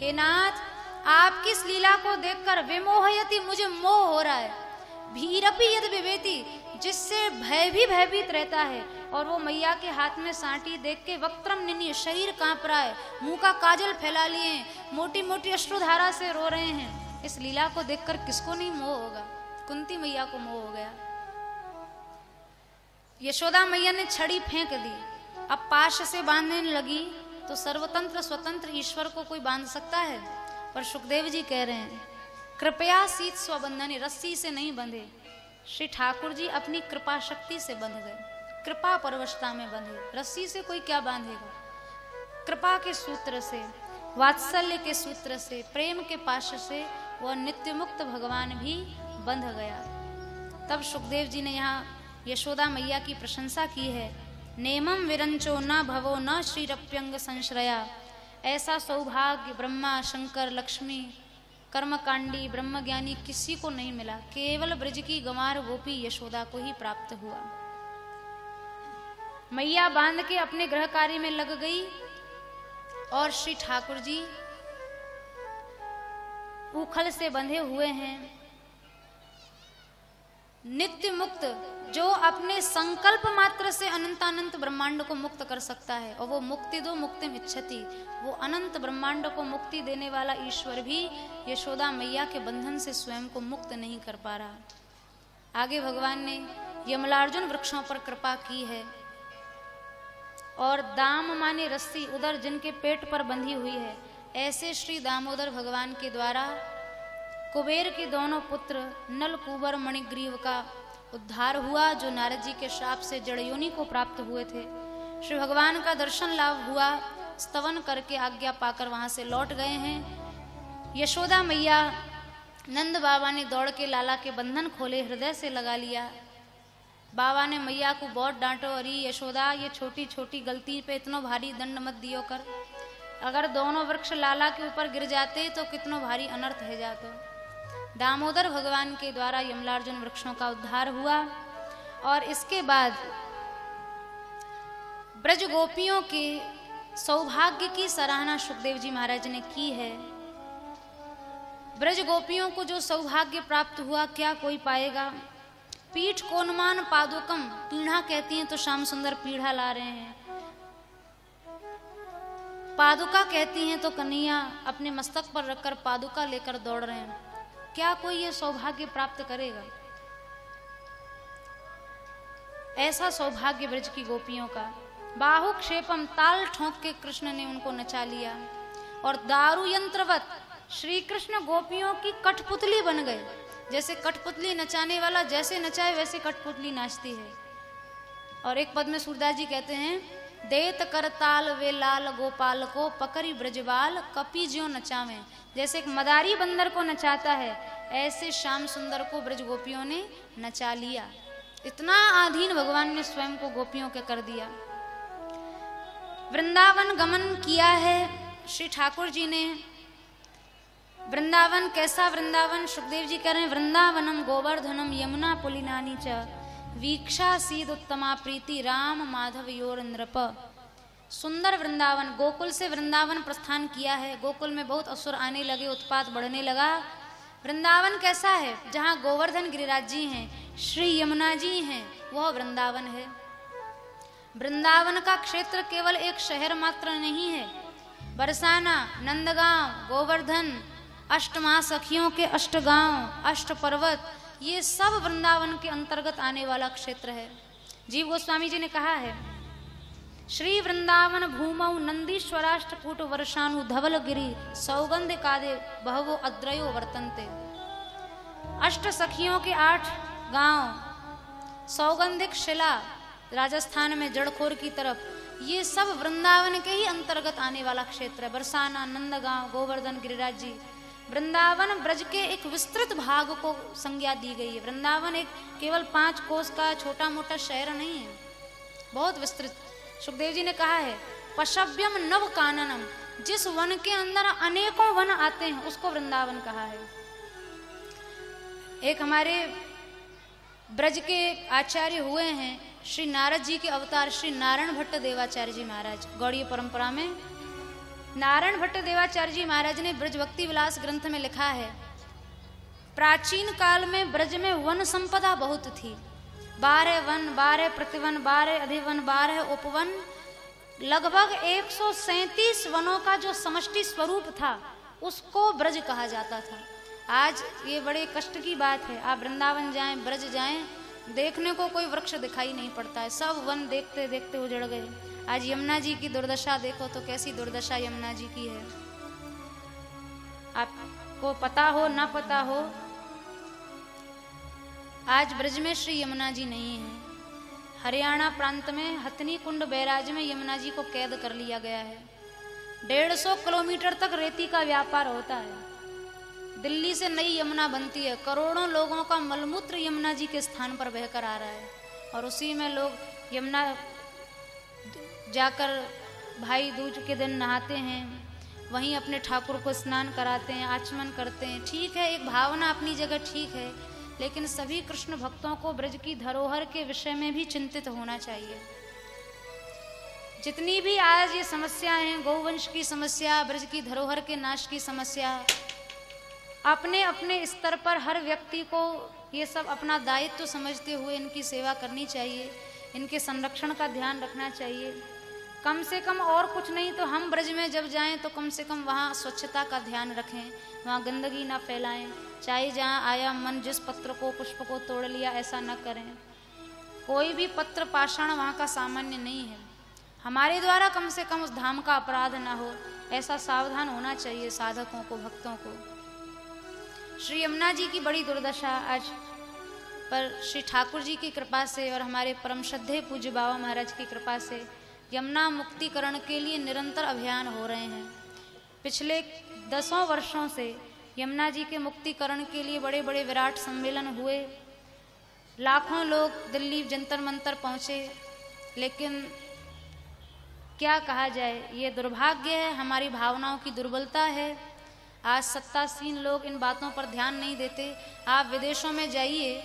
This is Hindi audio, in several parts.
हे नाथ, आपकी इस लीला को देखकर विमोहयति, मुझे मोह हो रहा है। भीरपि यद विवेति, जिससे भय भी भयभीत रहता है। और वो मैया के हाथ में सांटी देख के वक्त्रम निन्य, शरीर कांप रहा है, मुंह का काजल फैला लिए, मोटी मोटी अश्रुधारा से रो रहे हैं। इस लीला को देखकर किसको नहीं मोह होगा। कुंती मैया को मोह हो गया। यशोदा मैया ने छड़ी फेंक दी, अब पाश से बांधने लगी तो सर्वतंत्र स्वतंत्र ईश्वर को कोई बांध सकता है। पर सुखदेव जी कह रहे हैं, कृपया शीत स्वबंधनी, रस्सी से नहीं बंधे। श्री ठाकुर जी अपनी कृपा शक्ति से बंध गए, कृपा परवशता में बंधे। रस्सी से कोई क्या बांधेगा? कृपा के सूत्र से, वात्सल्य के सूत्र से, प्रेम के पाश से वह नित्य मुक्त भगवान भी बंध गया। तब सुखदेव जी ने यहाँ यशोदा मैया की प्रशंसा की है। नेमम विरंचो न भवो न श्रीरप्यंग संश्रया, ऐसा सौभाग्य ब्रह्मा शंकर लक्ष्मी कर्मकांडी ब्रह्मज्ञानी किसी को नहीं मिला, केवल ब्रज की गंवार गोपी यशोदा को ही प्राप्त हुआ। मैया बांध के अपने गृह कार्य में लग गई और श्री ठाकुर जी उखल से बंधे हुए हैं, नित्य मुक्त, जो अपने संकल्प मात्र से अनंतानंत ब्रह्मांड को मुक्त कर सकता है। और वो मुक्ति दो मुक्तिम इच्छति, वो अनंत ब्रह्मांड को मुक्ति देने वाला ईश्वर भी यशोदा मैया के बंधन से स्वयं को मुक्त नहीं कर पा रहा। आगे भगवान ने यमलार्जुन वृक्षों पर कृपा की है और दाम माने रस्सी उधर जिनके पेट पर बंधी हुई है, ऐसे श्री दामोदर भगवान के द्वारा कुबेर के दोनों पुत्र नल कुबर मणिग्रीव का उद्धार हुआ, जो नारद जी के श्राप से जड़योनि को प्राप्त हुए थे। श्री भगवान का दर्शन लाभ हुआ, स्तवन करके आज्ञा पाकर वहां से लौट गए हैं। यशोदा मैया, नंद बाबा ने दौड़ के लाला के बंधन खोले, हृदय से लगा लिया। बाबा ने मैया को बहुत डांटो, अरे यशोदा ये छोटी छोटी गलती पे इतना भारी दंड मत दियो कर, अगर दोनों वृक्ष लाला के ऊपर गिर जाते तो कितनो भारी अनर्थ है जातो। दामोदर भगवान के द्वारा यमलार्जुन वृक्षों का उद्धार हुआ और इसके बाद ब्रज गोपियों के सौभाग्य की सराहना सुखदेव जी महाराज ने की है। ब्रज गोपियों को जो सौभाग्य प्राप्त हुआ क्या कोई पाएगा। पीठ कोनमान पादुकम, पीढ़ा कहती हैं तो श्याम सुंदर पीढ़ा ला रहे हैं, पादुका कहती हैं तो कन्हैया अपने मस्तक पर रखकर पादुका लेकर दौड़ रहे हैं। क्या कोई ये सौभाग्य प्राप्त करेगा? ऐसा सौभाग्य ब्रज की गोपियों का। बाहुक्षेपम, ताल ठोंक के कृष्ण ने उनको नचा लिया और दारू यंत्रवत श्री कृष्ण गोपियों की कठपुतली बन गए। जैसे कठपुतली नचाने वाला जैसे नचाए वैसे कठपुतली नाचती है। और एक पद में सूरदास जी कहते हैं, देत कर ताल वे लाल गोपाल को पकड़ी ब्रजबाल कपी ज्यों नचावे। जैसे एक मदारी बंदर को नचाता है, ऐसे श्याम सुंदर को ब्रज गोपियों ने नचा लिया। इतना आधीन भगवान ने स्वयं को गोपियों के कर दिया। वृंदावन गमन किया है श्री ठाकुर जी ने। वृंदावन कैसा वृंदावन? सुखदेव जी कह रहे हैं, वृंदावनम गोवर्धनम यमुना पुलिनानी च वीक्षा सीद उत्तमा प्रीति राम माधव योर नृप। सुंदर वृंदावन, गोकुल से वृंदावन प्रस्थान किया है। गोकुल में बहुत असुर आने लगे, उत्पात बढ़ने लगा। वृंदावन कैसा है? जहाँ गोवर्धन गिरिराज जी हैं, श्री यमुना जी हैं, वह वृंदावन है। वृंदावन का क्षेत्र केवल एक शहर मात्र नहीं है। बरसाना, नंदगांव, गोवर्धन, अष्टमा सखियों के अष्टगांव, अष्ट पर्वत, ये सब वृंदावन के अंतर्गत आने वाला क्षेत्र है। जीव गोस्वामी जी ने कहा है, श्री वृंदावन भूमौ नंदीश्वराष्टकूट वर्षानु धवल गिरी सौगंध कादे बहवो अद्रयो वर्तन्ते। अष्ट सखियों के 8 गांव, सौगंधिक शिला राजस्थान में जड़खोर की तरफ, ये सब वृंदावन के ही अंतर्गत आने वाला क्षेत्र है। बरसाना, नंदगांव, गोवर्धन गिरिराज जी, वृंदावन ब्रज के एक विस्तृत भाग को संज्ञा दी गई है। वृंदावन एक केवल 5 कोस का छोटा मोटा शहर नहीं है, बहुत विस्तृत। सुखदेव जी ने कहा है, पशव्यम नव काननम, जिस वन के अंदर अनेकों वन आते हैं उसको वृंदावन कहा है। एक हमारे ब्रज के आचार्य हुए हैं श्री नारद जी के अवतार श्री नारायण भट्ट देवाचार्य जी महाराज, गौड़ीय परंपरा में नारायण भट्ट देवाचार्य जी महाराज ने ब्रज भक्ति विलास ग्रंथ में लिखा है, प्राचीन काल में ब्रज में वन संपदा बहुत थी। 12 वन, 12 प्रतिवन, 12 अधिवन, 12 उपवन, लगभग 137 वनों का जो समष्टि स्वरूप था उसको ब्रज कहा जाता था। आज ये बड़े कष्ट की बात है, आप वृंदावन जाएं, ब्रज जाएं, देखने को कोई वृक्ष दिखाई नहीं पड़ता है, सब वन देखते देखते उजड़ गए। आज यमुना जी की दुर्दशा देखो तो कैसी दुर्दशा यमुना जी की है। आपको पता हो ना पता हो, आज ब्रज में श्री यमुना जी नहीं है। हरियाणा प्रांत में हथनी कुंड बैराज में यमुना जी को कैद कर लिया गया है। 150 किलोमीटर तक रेती का व्यापार होता है। दिल्ली से नई यमुना बनती है, करोड़ों लोगों का मलमूत्र यमुना जी के स्थान पर बहकर आ रहा है, और उसी में लोग यमुना जाकर भाई दूज के दिन नहाते हैं, वहीं अपने ठाकुर को स्नान कराते हैं, आचमन करते हैं। ठीक है, एक भावना अपनी जगह ठीक है, लेकिन सभी कृष्ण भक्तों को ब्रज की धरोहर के विषय में भी चिंतित होना चाहिए। जितनी भी आज ये समस्याएं हैं, गौवंश की समस्या, ब्रज की धरोहर के नाश की समस्या, अपने अपने स्तर पर हर व्यक्ति को ये सब अपना दायित्व समझते हुए इनकी सेवा करनी चाहिए, इनके संरक्षण का ध्यान रखना चाहिए। कम से कम और कुछ नहीं तो हम ब्रज में जब जाएं तो कम से कम वहाँ स्वच्छता का ध्यान रखें, वहाँ गंदगी ना फैलाएं। चाहे जहाँ आया मन जिस पत्र को पुष्प को तोड़ लिया, ऐसा न करें। कोई भी पत्र पाषाण वहाँ का सामान्य नहीं है। हमारे द्वारा कम से कम उस धाम का अपराध ना हो, ऐसा सावधान होना चाहिए साधकों को, भक्तों को। श्री यमुना जी की बड़ी दुर्दशा आज, पर श्री ठाकुर जी की कृपा से और हमारे परम श्रद्धेय पूज्य बाबा महाराज की कृपा से यमुना मुक्तिकरण के लिए निरंतर अभियान हो रहे हैं। पिछले 10 वर्षों से यमुना जी के मुक्तिकरण के लिए बड़े बड़े विराट सम्मेलन हुए, लाखों लोग दिल्ली जंतर मंतर पहुँचे, लेकिन क्या कहा जाए, ये दुर्भाग्य है, हमारी भावनाओं की दुर्बलता है। आज सत्तासीन लोग इन बातों पर ध्यान नहीं देते। आप विदेशों में जाइए,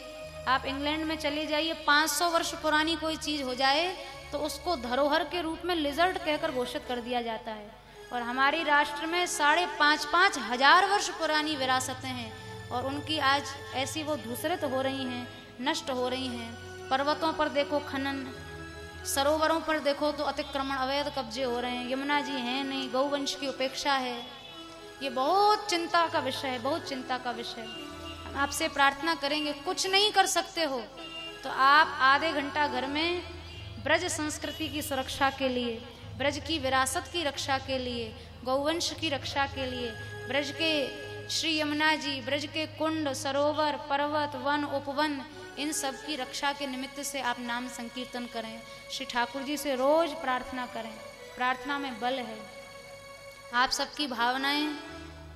आप इंग्लैंड में चले जाइए, 500 वर्ष पुरानी कोई चीज़ हो जाए तो उसको धरोहर के रूप में लिजर्ड कहकर घोषित कर दिया जाता है। और हमारी राष्ट्र में 5,500 हजार वर्ष पुरानी विरासतें हैं, और उनकी आज ऐसी वो धूसरित हो रही हैं, नष्ट हो रही हैं। पर्वतों पर देखो खनन, सरोवरों पर देखो तो अतिक्रमण, अवैध कब्जे हो रहे हैं। यमुना जी हैं नहीं, गौवंश की उपेक्षा है। ये बहुत चिंता का विषय है, बहुत चिंता का विषय। हम आपसे प्रार्थना करेंगे, कुछ नहीं कर सकते हो तो आप आधे घंटा घर में ब्रज संस्कृति की सुरक्षा के लिए, ब्रज की विरासत की रक्षा के लिए, गौवंश की रक्षा के लिए, ब्रज के श्री यमुना जी, ब्रज के कुंड, सरोवर, पर्वत, वन, उपवन, इन सब की रक्षा के निमित्त से आप नाम संकीर्तन करें। श्री ठाकुर जी से रोज प्रार्थना करें, प्रार्थना में बल है। आप सबकी भावनाएं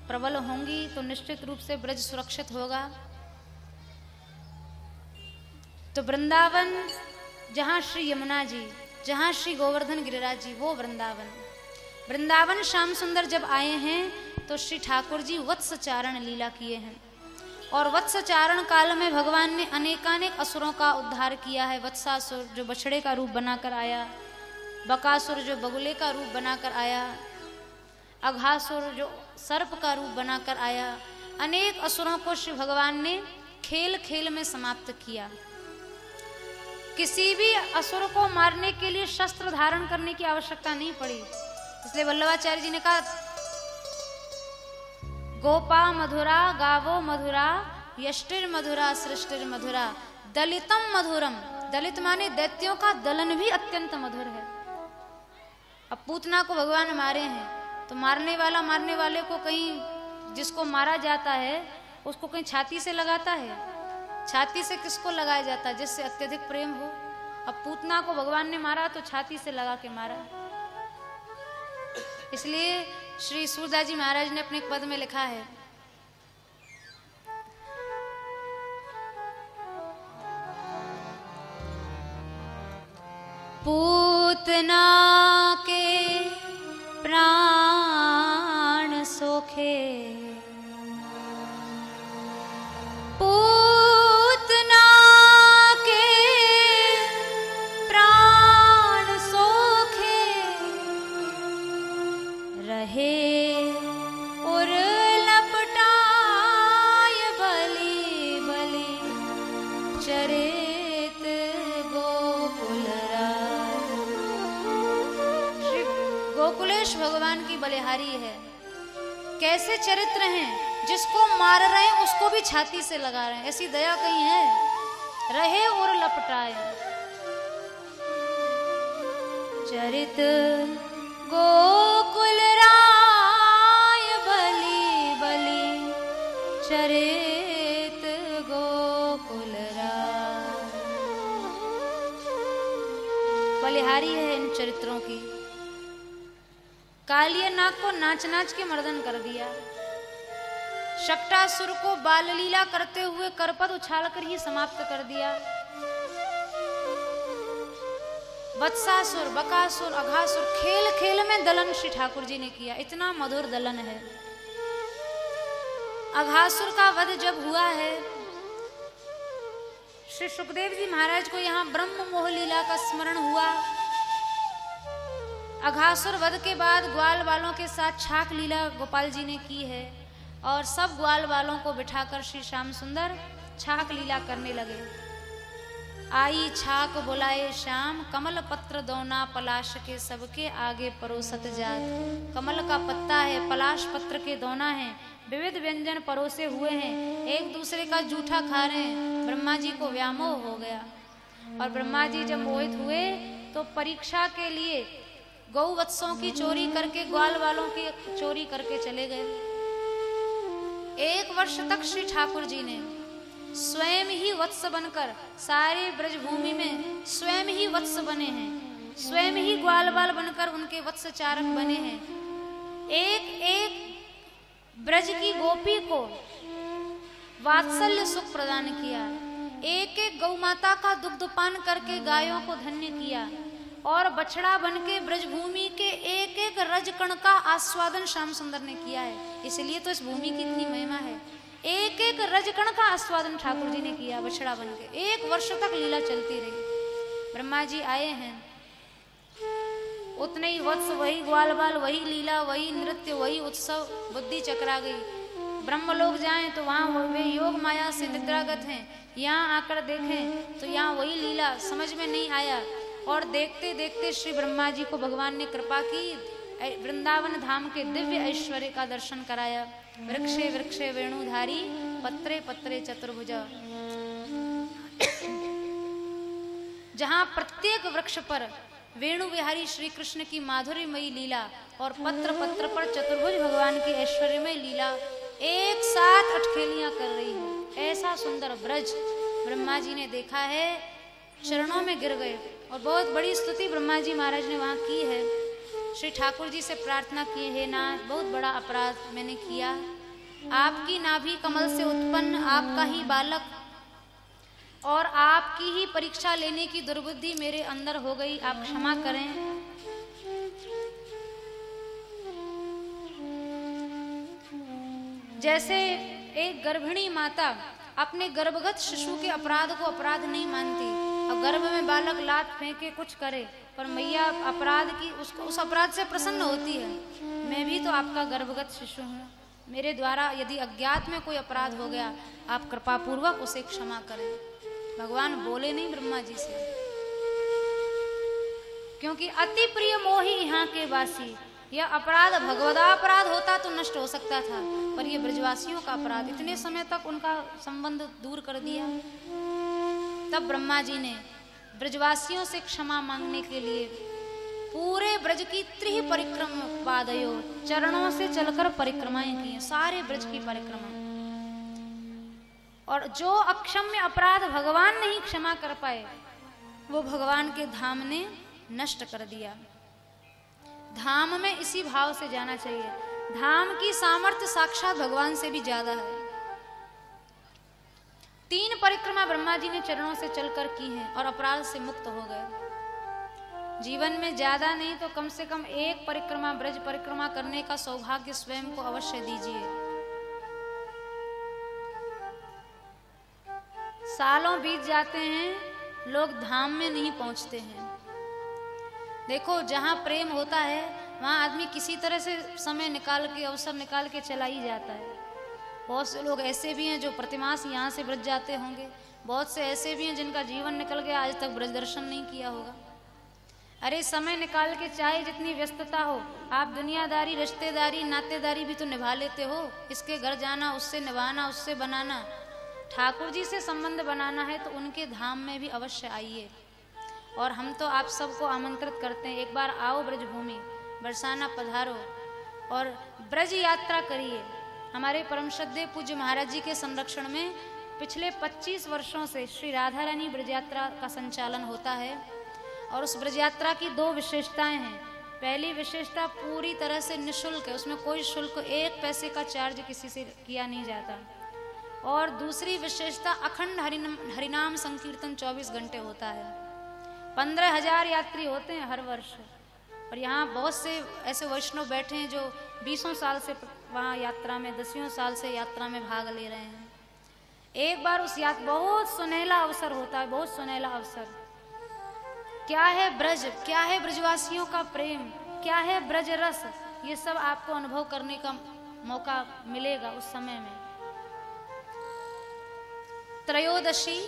प्रबल होंगी तो निश्चित रूप से ब्रज सुरक्षित होगा। तो वृंदावन, जहाँ श्री यमुना जी, जहाँ श्री गोवर्धन गिरिराज जी, वो वृंदावन। वृंदावन श्याम सुंदर जब आए हैं तो श्री ठाकुर जी वत्सचारण लीला किए हैं, और वत्सचारण काल में भगवान ने अनेकानेक असुरों का उद्धार किया है। वत्सासुर जो बछड़े का रूप बनाकर आया, बकासुर जो बगुले का रूप बनाकर आया, अघासुर जो सर्प का रूप बनाकर आया। अनेक असुरों को श्री भगवान ने खेल खेल में समाप्त किया। किसी भी असुर को मारने के लिए शस्त्र धारण करने की आवश्यकता नहीं पड़ी। इसलिए वल्लभाचार्य जी ने कहा, गोपा मधुरा गावो मधुरा, यष्टिर मधुरा सृष्टिर मधुरा, दलितम मधुरम। दलित माने दैत्यों का दलन भी अत्यंत मधुर है। अब पूतना को भगवान मारे हैं तो मारने वाले को कहीं, जिसको मारा जाता है उसको कहीं छाती से लगाता है? छाती से किसको लगाया जाता है? जिससे अत्यधिक प्रेम हो। अब पूतना को भगवान ने मारा तो छाती से लगा के मारा। इसलिए श्री सूरदास जी महाराज ने अपने एक पद में लिखा है, पूतना के प्राण सोखे, पूतना के प्राण सोखे, रहे बलिहारी है। कैसे चरित्र हैं, जिसको मार रहे हैं उसको भी छाती से लगा रहे हैं, ऐसी दया कहीं है? रहे और लपटाए। चरित गोकुल राय बलि बलि चरित गोकुल राय। बलिहारी है इन चरित्रों की। कालिया नाग को नाच नाच के मर्दन कर दिया। शक्टासुर को बाल लीला करते हुए करपद उछाल कर ही समाप्त कर दिया। वत्सासुर, बकासुर, अघासुर, खेल खेल में दलन श्री ठाकुर जी ने किया। इतना मधुर दलन है। अघासुर का वध जब हुआ है, श्री सुखदेव जी महाराज को यहाँ ब्रह्म मोह लीला का स्मरण हुआ। अघासुर वध के बाद ग्वाल वालों के साथ छाक लीला गोपाल जी ने की है और सब ग्वाल वालों को बिठाकर श्री श्याम सुंदर छाक लीला करने लगे। आई छाक बुलाए श्याम, कमल पत्र दोना पलाश के सबके आगे परोसत जात। कमल का पत्ता है, पलाश पत्र के दोना है, विविध व्यंजन परोसे हुए हैं, एक दूसरे का जूठा खा रहे हैं। ब्रह्मा जी को व्यामोह हो गया और ब्रह्मा जी जब मोहित हुए तो परीक्षा के लिए गौवत्सों की चोरी करके ग्वाल वालों की चोरी करके चले गए। 1 वर्ष तक श्री ठाकुर जी ने स्वयं ही वत्स बनकर सारे ब्रजभूमि में स्वयं ही वत्स बने हैं, स्वयं ही ग्वाल बाल बनकर उनके वत्स चारक बने हैं। एक एक ब्रज की गोपी को वात्सल्य सुख प्रदान किया। एक एक गौ माता का दुग्धपान करके गायों को धन्य किया और बछड़ा बनके ब्रजभूमि के एक एक रजकण का आस्वादन श्याम सुंदर ने किया है। इसलिए तो इस भूमि की इतनी महिमा है। एक एक रजकण का आस्वादन ठाकुर जी ने किया बछड़ा बनके। 1 वर्ष तक लीला चलती रही। ब्रह्मा जी आए हैं, उतने ही वत्स, वही ग्वाल बाल, वही लीला, वही नृत्य, वही उत्सव। बुद्धि चकरा गई। ब्रह्मलोक जाएं तो वहां वे योग माया से निद्रागत हैं, यहाँ आकर देखें तो यहाँ वही लीला समझ में नहीं आया। और देखते देखते श्री ब्रह्मा जी को भगवान ने कृपा की, वृंदावन धाम के दिव्य ऐश्वर्य का दर्शन कराया। वृक्षे वृक्षे वेणुधारी, पत्रे पत्रे चतुर्भुज। जहां प्रत्येक वृक्ष पर वेणु विहारी श्री कृष्ण की माधुर्यमयी लीला और पत्र पत्र पर चतुर्भुज भगवान की ऐश्वर्यमय लीला एक साथ अटखेलियां कर रही है। ऐसा सुंदर ब्रज ब्रह्मा जी ने देखा है, चरणों में गिर गए। और बहुत बड़ी स्तुति ब्रह्मा जी महाराज ने वहाँ की है। श्री ठाकुर जी से प्रार्थना की, हे नाथ, बहुत बड़ा अपराध मैंने किया। आपकी नाभि कमल से उत्पन्न आपका ही बालक और आपकी ही परीक्षा लेने की दुर्बुद्धि मेरे अंदर हो गई, आप क्षमा करें। जैसे एक गर्भिणी माता अपने गर्भगत शिशु के अपराध को अपराध नहीं मानती और गर्भ में बालक लात फेंके कुछ करे, पर मैया अपराध की उसको उस अपराध से प्रसन्न होती है। मैं भी तो आपका गर्भगत शिशु हूँ, मेरे द्वारा यदि अज्ञात में कोई अपराध हो गया, आप कृपा पूर्वक उसे क्षमा करें। भगवान बोले नहीं ब्रह्मा जी से, क्योंकि अति प्रिय मोही यहाँ के वासी। यह अपराध भगवदा अपराध होता तो नष्ट हो सकता था, पर यह ब्रजवासियों का अपराध, इतने समय तक उनका संबंध दूर कर दिया। तब ब्रह्मा जी ने ब्रजवासियों से क्षमा मांगने के लिए पूरे ब्रज की त्रिह परिक्रमा पादयो, चरणों से चलकर परिक्रमाएं की, सारे ब्रज की परिक्रमा। और जो अक्षम्य अपराध भगवान नहीं क्षमा कर पाए, वो भगवान के धाम ने नष्ट कर दिया। धाम में इसी भाव से जाना चाहिए। धाम की सामर्थ्य साक्षात भगवान से भी ज्यादा है। 3 परिक्रमा ब्रह्मा जी ने चरणों से चलकर की हैं और अपराध से मुक्त हो गए। जीवन में ज्यादा नहीं तो कम से कम 1 परिक्रमा, ब्रज परिक्रमा करने का सौभाग्य स्वयं को अवश्य दीजिए। सालों बीत जाते हैं, लोग धाम में नहीं पहुंचते हैं। देखो, जहां प्रेम होता है वहां आदमी किसी तरह से समय निकाल के, अवसर निकाल के चला ही जाता है। बहुत से लोग ऐसे भी हैं जो प्रतिमास यहाँ से ब्रज जाते होंगे, बहुत से ऐसे भी हैं जिनका जीवन निकल गया, आज तक ब्रज दर्शन नहीं किया होगा। अरे समय निकाल के चाहे जितनी व्यस्तता हो, आप दुनियादारी, रिश्तेदारी, नातेदारी भी तो निभा लेते हो। इसके घर जाना, उससे निभाना, उससे बनाना। ठाकुर जी से संबंध बनाना है तो उनके धाम में भी अवश्य आइए। और हम तो आप सबको आमंत्रित करते हैं, एक बार आओ ब्रजभूमि, बरसाना पधारो और ब्रज यात्रा करिए। हमारे परम श्रद्धेय पूज्य महाराज जी के संरक्षण में पिछले 25 वर्षों से श्री राधा रानी ब्रज यात्रा का संचालन होता है। और उस ब्रज यात्रा की 2 विशेषताएं हैं। पहली विशेषता पूरी तरह से निःशुल्क है, उसमें कोई शुल्क, 1 पैसे का चार्ज किसी से किया नहीं जाता। और दूसरी विशेषता अखंड हरिनाम संकीर्तन 24 घंटे होता है। 15,000 यात्री होते हैं हर वर्ष। और यहाँ बहुत से ऐसे वैष्णव बैठे हैं जो 20 साल से वहाँ यात्रा में, 10 साल से यात्रा में भाग ले रहे हैं। एक बार उस बहुत सुनहला अवसर होता है, बहुत सुनहला अवसर। क्या है ब्रज, क्या है ब्रजवासियों का प्रेम, क्या है ब्रज रस, ये सब आपको अनुभव करने का मौका मिलेगा उस समय में। त्रयोदशी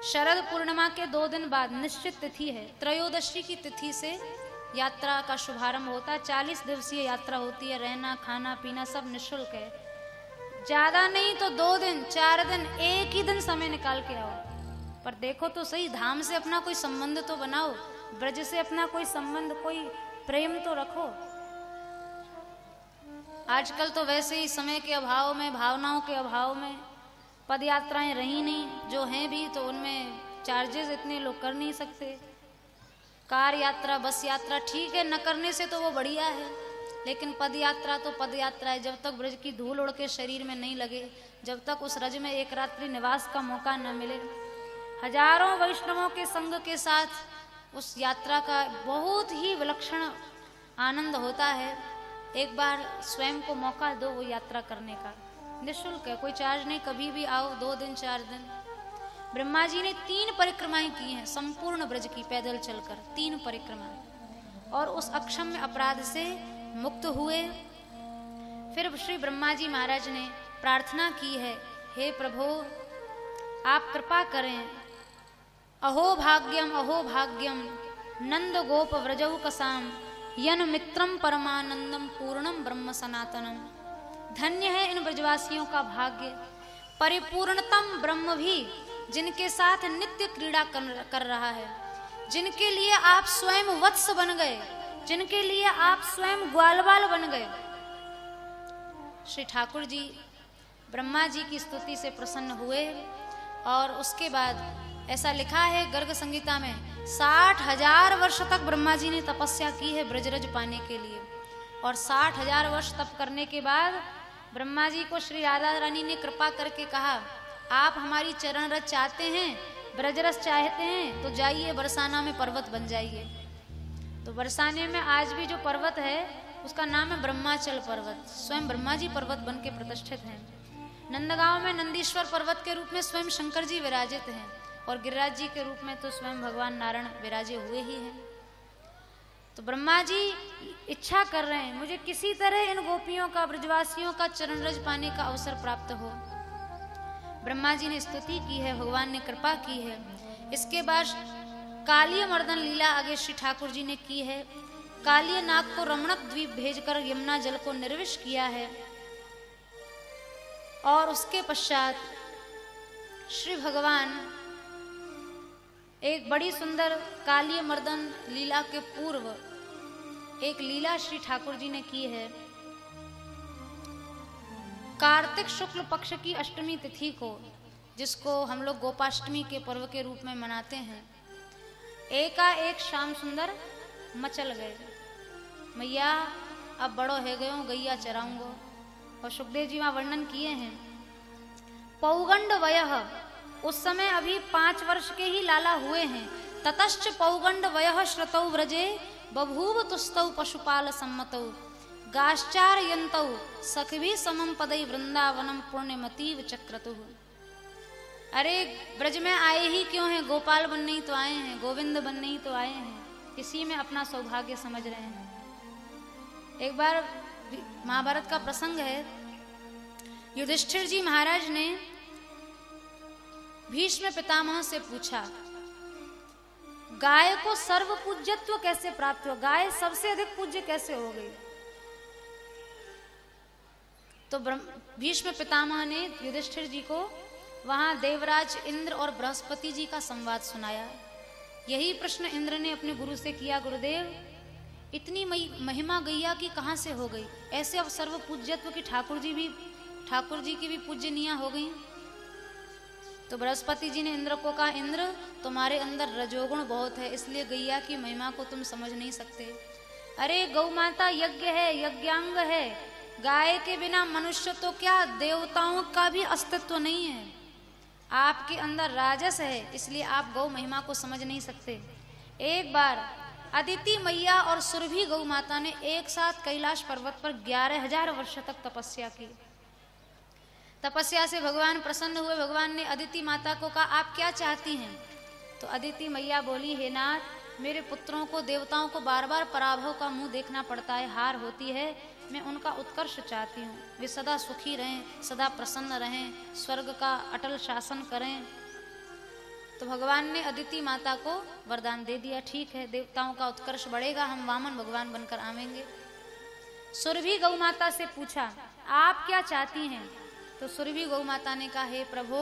शरद पूर्णिमा के 2 दिन बाद निश्चित तिथि है। त्रयोदशी की तिथि से यात्रा का शुभारंभ होता है। 40 दिवसीय यात्रा होती है। रहना, खाना, पीना सब निःशुल्क है। ज्यादा नहीं तो 2 दिन, 4 दिन, एक ही दिन समय निकाल के आओ। पर देखो तो सही, धाम से अपना कोई संबंध तो बनाओ, ब्रज से अपना कोई संबंध, कोई प्रेम तो रखो। आजकल तो वैसे ही समय के अभाव में, भावनाओं के अभाव में पद यात्राएं रही नहीं। जो हैं भी तो उनमें चार्जेस इतने लोग कर नहीं सकते। कार यात्रा, बस यात्रा ठीक है, न करने से तो वो बढ़िया है, लेकिन पद यात्रा तो पद यात्रा है। जब तक ब्रज की धूल उड़ के शरीर में नहीं लगे, जब तक उस रज में एक रात्रि निवास का मौका न मिले, हजारों वैष्णवों के संग के साथ उस यात्रा का बहुत ही विलक्षण आनंद होता है। एक बार स्वयं को मौका दो वो यात्रा करने का, निःशुल्क है, कोई चार्ज नहीं। कभी भी आओ, 2 दिन 4 दिन। ब्रह्मा जी ने 3 परिक्रमाएं की हैं संपूर्ण ब्रज की, पैदल चलकर 3 परिक्रमाएं, और उस अक्षम्य अपराध से मुक्त हुए। फिर श्री ब्रह्मा जी महाराज ने प्रार्थना की है, हे प्रभु आप कृपा करें, अहो भाग्यम नंद गोप व्रजौ कसाम यन मित्रम परमानंदम पूर्णम ब्रह्म सनातनम। धन्य है इन ब्रजवासियों का भाग्य, परिपूर्णतम ब्रह्म भी जिनके साथ नित्य क्रीड़ा कर रहा है, जिनके लिए आप स्वयं वत्स बन गए, जिनके लिए आप स्वयं ग्वालवाल बन गए। श्री ठाकुर जी ब्रह्मा जी की स्तुति से प्रसन्न हुए। और उसके बाद ऐसा लिखा है गर्ग संगीता में, 60,000 वर्ष तक ब्रह्मा जी ने तपस्या की है ब्रजरज पाने के लिए। और 60,000 वर्ष तप करने के बाद ब्रह्मा जी को श्री राधा रानी ने कृपा करके कहा, आप हमारी चरण रज चाहते हैं, ब्रजरस चाहते हैं, तो जाइए बरसाना में पर्वत बन जाइए। तो बरसाने में आज भी जो पर्वत है उसका नाम है ब्रह्माचल पर्वत। स्वयं ब्रह्मा जी पर्वत बन के प्रतिष्ठित हैं। नंदगांव में नंदीश्वर पर्वत के रूप में स्वयं शंकर जी विराजित हैं, और गिरिराज जी के रूप में तो स्वयं भगवान नारायण विराजे हुए ही हैं। तो ब्रह्मा जी इच्छा कर रहे हैं, मुझे किसी तरह इन गोपियों का, ब्रजवासियों का चरण रज पाने का अवसर प्राप्त हो। ब्रह्मा जी ने स्तुति की है, भगवान ने कृपा की है। इसके बाद कालिय मर्दन लीला आगे श्री ठाकुर जी ने की है। कालिय नाग को रमणक द्वीप भेजकर यमुना जल को निर्विष किया है। और उसके पश्चात श्री भगवान एक बड़ी सुंदर कालिय मर्दन लीला के पूर्व एक लीला श्री ठाकुर जी ने की है। कार्तिक शुक्ल पक्ष की अष्टमी तिथि को, जिसको हम लोग गोपाष्टमी के पर्व के रूप में मनाते हैं, एकाएक श्याम सुंदर मचल गए। मैया अब बड़ो है गयो, गैया चराऊंगो। और सुखदेव जी वहां वर्णन किए हैं, पौगंड वयः, उस समय अभी 5 वर्ष के ही लाला हुए हैं। ततश्च पौगंड वयः श्रुतौ व्रजे बभूव तुस्तौ पशुपाल सम्मतौ गाश्चार यंतौ सखभी समम पदै वृंदावनम पुण्यमतीव चक्रतुः। अरे ब्रज में आए ही क्यों हैं, गोपाल बनने ही तो आए हैं, गोविंद बनने ही तो आए हैं, इसी में अपना सौभाग्य समझ रहे हैं। एक बार महाभारत का प्रसंग है, युधिष्ठिर जी महाराज ने भीष्म पितामह से पूछा, गाय को सर्व पूज्यत्व कैसे प्राप्त हुआ, गाय सबसे अधिक पूज्य कैसे हो गई। तो भीष्म पितामह ने युधिष्ठिर जी को वहां देवराज इंद्र और बृहस्पति जी का संवाद सुनाया। यही प्रश्न इंद्र ने अपने गुरु से किया, गुरुदेव इतनी महिमा गैया की कहाँ से हो गई, ऐसे अब सर्व पूज्यत्व की ठाकुर जी की भी पूजनीय हो गई। तो बृहस्पति जी ने इंद्र को कहा, इंद्र तुम्हारे अंदर रजोगुण बहुत है, इसलिए गैया की महिमा को तुम समझ नहीं सकते। अरे गौ माता यज्ञ है, यज्ञांग है, गाय के बिना मनुष्य तो क्या देवताओं का भी अस्तित्व नहीं है। आपके अंदर राजस है, इसलिए आप गौ महिमा को समझ नहीं सकते। एक बार अदिति मैया और सुरभि गौ माता ने एक साथ कैलाश पर्वत पर 11,000 वर्ष तक तपस्या की। तपस्या से भगवान प्रसन्न हुए। भगवान ने अदिति माता को कहा, आप क्या चाहती हैं। तो अदिति मैया बोली, हे नाथ, मेरे पुत्रों को देवताओं को बार बार पराभव का मुंह देखना पड़ता है, हार होती है, मैं उनका उत्कर्ष चाहती हूँ, वे सदा सुखी रहें, सदा प्रसन्न रहें, स्वर्ग का अटल शासन करें। तो भगवान ने अदिति माता को वरदान दे दिया, ठीक है, देवताओं का उत्कर्ष बढ़ेगा, हम वामन भगवान बनकर आवेंगे। सुरभि गौ माता से पूछा, आप क्या चाहती हैं। तो सुरभि गौ माता ने कहा, हे प्रभु,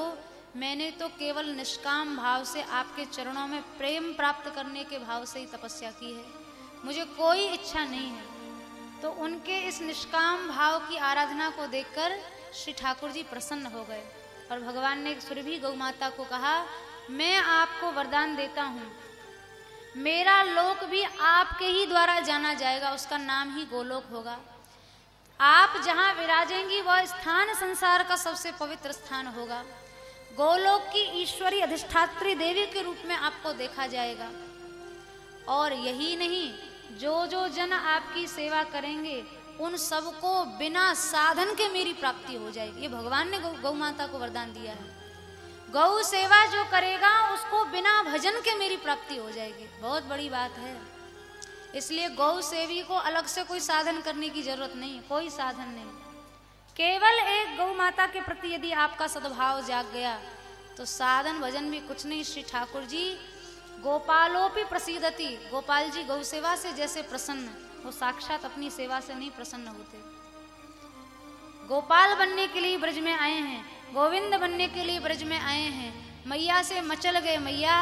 मैंने तो केवल निष्काम भाव से आपके चरणों में प्रेम प्राप्त करने के भाव से ही तपस्या की है, मुझे कोई इच्छा नहीं है। तो उनके इस निष्काम भाव की आराधना को देखकर श्री ठाकुर जी प्रसन्न हो गए और भगवान ने सुरभि गौ माता को कहा, मैं आपको वरदान देता हूँ, मेरा लोक भी आपके ही द्वारा जाना जाएगा, उसका नाम ही गोलोक होगा। आप जहाँ विराजेंगी वह स्थान संसार का सबसे पवित्र स्थान होगा। गोलोक की ईश्वरी अधिष्ठात्री देवी के रूप में आपको देखा जाएगा। और यही नहीं, जो जो जन आपकी सेवा करेंगे उन सबको बिना साधन के मेरी प्राप्ति हो जाएगी। ये भगवान ने गौ माता को वरदान दिया है। गौ सेवा जो करेगा उसको बिना भजन के मेरी प्राप्ति हो जाएगी। बहुत बड़ी बात है। इसलिए गौ सेवी को अलग से कोई साधन करने की जरूरत नहीं, कोई साधन नहीं। केवल एक गौ माता के प्रति यदि आपका सद्भाव जाग गया तो साधन भजन भी कुछ नहीं। श्री ठाकुर जी गोपालोपि प्रसीदति, गोपाल जी गौ सेवा से जैसे प्रसन्न, वो साक्षात अपनी सेवा से नहीं प्रसन्न होते। गोपाल बनने के लिए ब्रज में आए हैं, गोविंद बनने के लिए ब्रज में आए हैं। मैया से मचल गए, मैया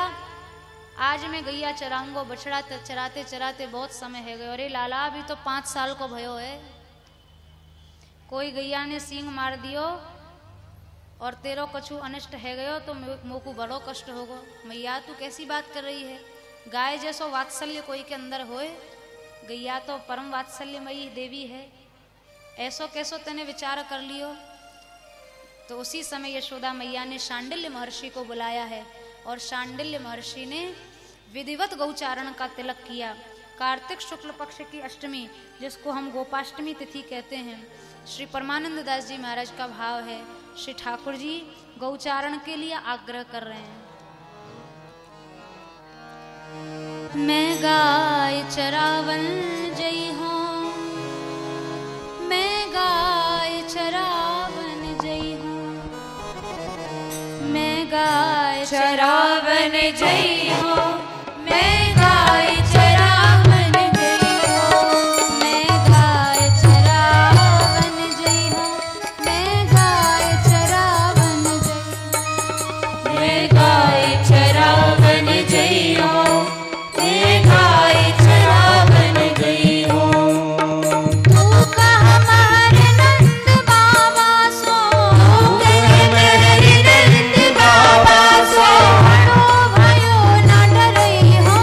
आज मैं गैया चराऊंगा, बछड़ा चराते चराते बहुत समय है गए। अरे लाला, अभी तो 5 साल को भयो है, कोई गैया ने सींग मार दियो और तेरो कछु अनिष्ट है गयो तो मोकू बड़ो कष्ट होगो। मैया तू कैसी बात कर रही है, गाय जैसो वात्सल्य कोई के अंदर होए, गैया तो परम वात्सल्यमयी देवी है, ऐसो कैसो तेने विचार कर लियो। तो उसी समय यशोदा मैया ने शांडिल्य महर्षि को बुलाया है और शांडिल्य महर्षि ने विधिवत गौचारण का तिलक किया। कार्तिक शुक्ल पक्ष की अष्टमी, जिसको हम गोपाष्टमी तिथि कहते हैं, श्री परमानंद दास जी महाराज का भाव है, श्री ठाकुर जी गौचारण के लिए आग्रह कर रहे हैं। मैं गाय चरावन जई हूँ, मैं गाय चरावन जई हूँ, मैं गाय चरावन जई हूँ, मैं गाय चरावन जई हूँ, मैं गाय चरावन जई हूँ, मैं गाय चरावन जई, मैं गाय चरावन जई हूँ, मैं गाय चरावन जई हूँ। तू कह महर नंद बाबा सो, तू कह महर नंद बाबा सो, हटो भयो न डरई हो,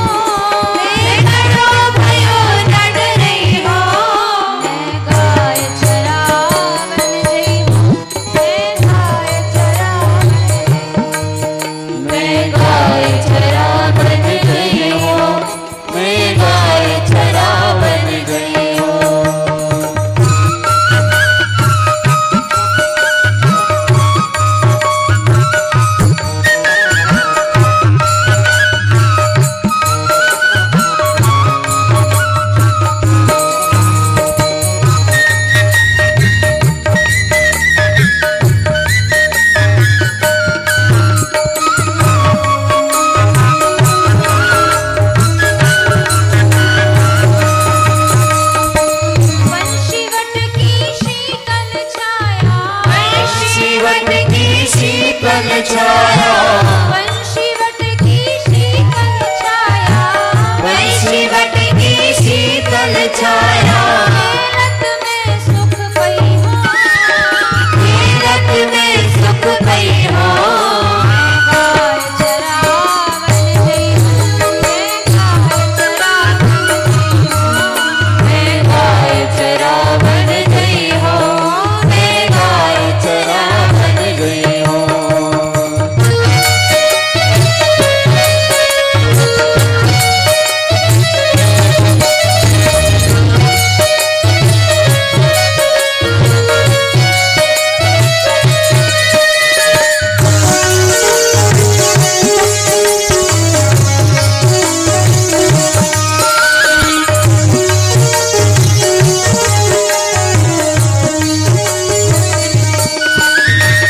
छाया, वंशी वट की शीतल छाया, वंशी वट की शीतल छाया, रत में सुख पई हो, रत में सुख पई हो, गाय चरावन जई हो, गाय चरावन जई हो, मैं गाय चरावन गई हो, मैं गाय चरावन गई हो।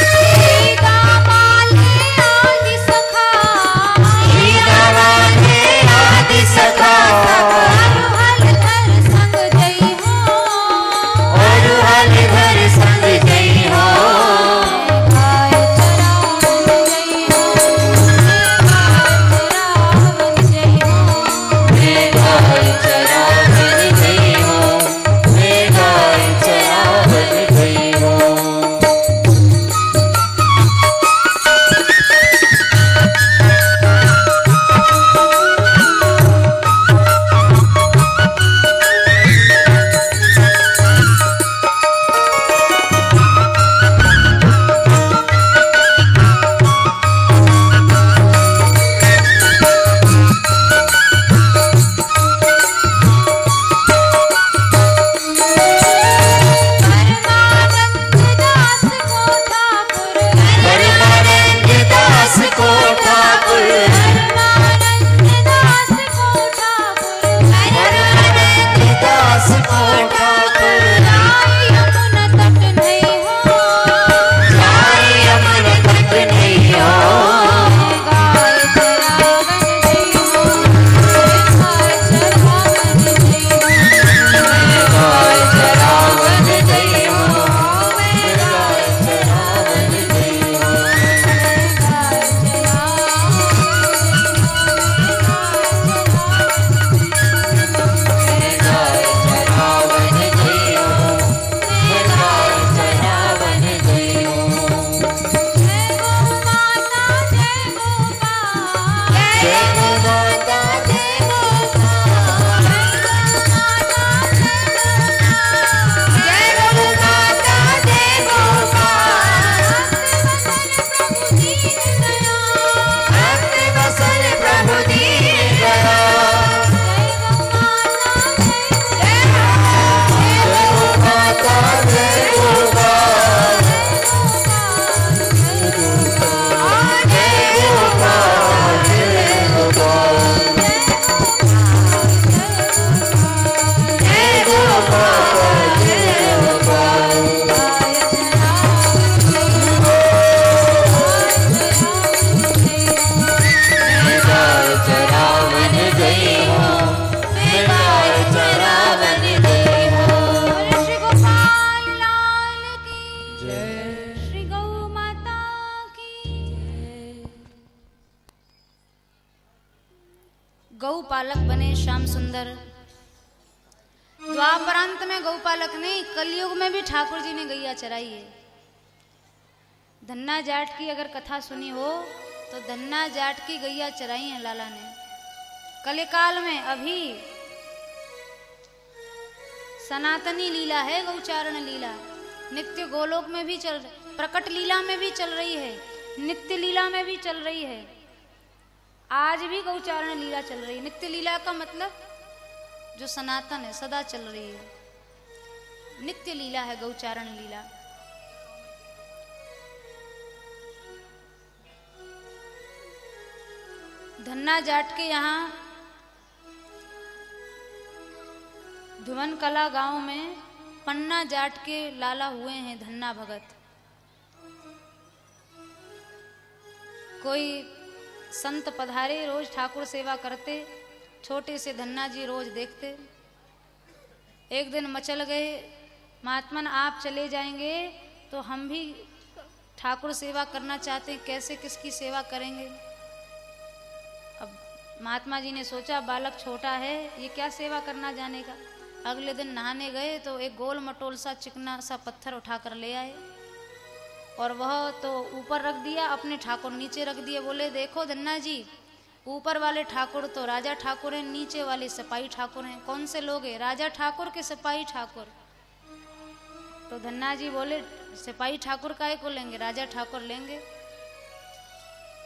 सीता माले आदि सखा, सीता माले आदि सखा, हल धर संग जई हो, और हल घर संग गई हो, गाय चरावन जई हो, गाय चरावन जई हो, मैं गाय चरावन गई हो, मैं गाय चरावन गई हो। परमानंद दास को ठाकुर, परमानंद दास को ठाकुर, परमानंद दास को ठाकुर, परमानंद दास को ठाकुर, आई यमुना तट नहीं हो, जाई अमर तट नहीं हो, गाय चरावन जई हो, गाय चरावन जई हो, मैं गाय चरावन गई हो, मैं गाय चरावन गई हो, मैं गाय चरावन गई हो, मैं गाय चरावन गई हो। जय गो माता जय गोपाल, जय गो माता जय गोपाल, जय गो माता जय गोपाल, भक्त वत्सल प्रभु दीन दया, जय गो माता जय गोपाल, जय गोपाल जय गोपाल, जय गोपाल जय गोपाल। मैं गाय चरावन गई हो, मैं गाय चरावन गई हो। श्री गोपाल लाल की जय, श्री गौ माता की जय। गौ पालक बने श्याम सुंदर। द्वापरांत में गौपालक नहीं, कलयुग में भी ठाकुर जी ने गैया चराई है। धन्ना जाट की अगर कथा सुनी हो तो धन्ना जाट की गैया चराई है लाला ने कलिकाल में। अभी सनातनी लीला है गौचारण लीला, नित्य गोलोक में भी चल, प्रकट लीला में भी चल रही है, नित्य लीला में भी चल रही है। आज भी गौचारण लीला चल रही है। नित्य लीला का मतलब जो सनातन है, सदा चल रही है, नित्य लीला है गौचारण लीला। धन्ना जाट के यहाँ धुवन कला गांव में पन्ना जाट के लाला हुए हैं धन्ना भगत। कोई संत पधारे, रोज ठाकुर सेवा करते, छोटे से धन्ना जी रोज देखते। एक दिन मचल गए, महात्मन आप चले जाएंगे तो हम भी ठाकुर सेवा करना चाहते हैं, कैसे किसकी सेवा करेंगे। अब महात्मा जी ने सोचा बालक छोटा है, ये क्या सेवा करना जानेगा। अगले दिन नहाने गए तो एक गोल मटोल सा चिकना सा पत्थर उठाकर ले आए और वह तो ऊपर रख दिया, अपने ठाकुर नीचे रख दिए। बोले देखो धन्ना जी, ऊपर वाले ठाकुर तो राजा ठाकुर हैं, नीचे वाले सिपाही ठाकुर हैं। कौन से लोग हैं, राजा ठाकुर के सिपाही ठाकुर। तो धन्ना जी बोले सिपाही ठाकुर काहे को लेंगे, राजा ठाकुर लेंगे।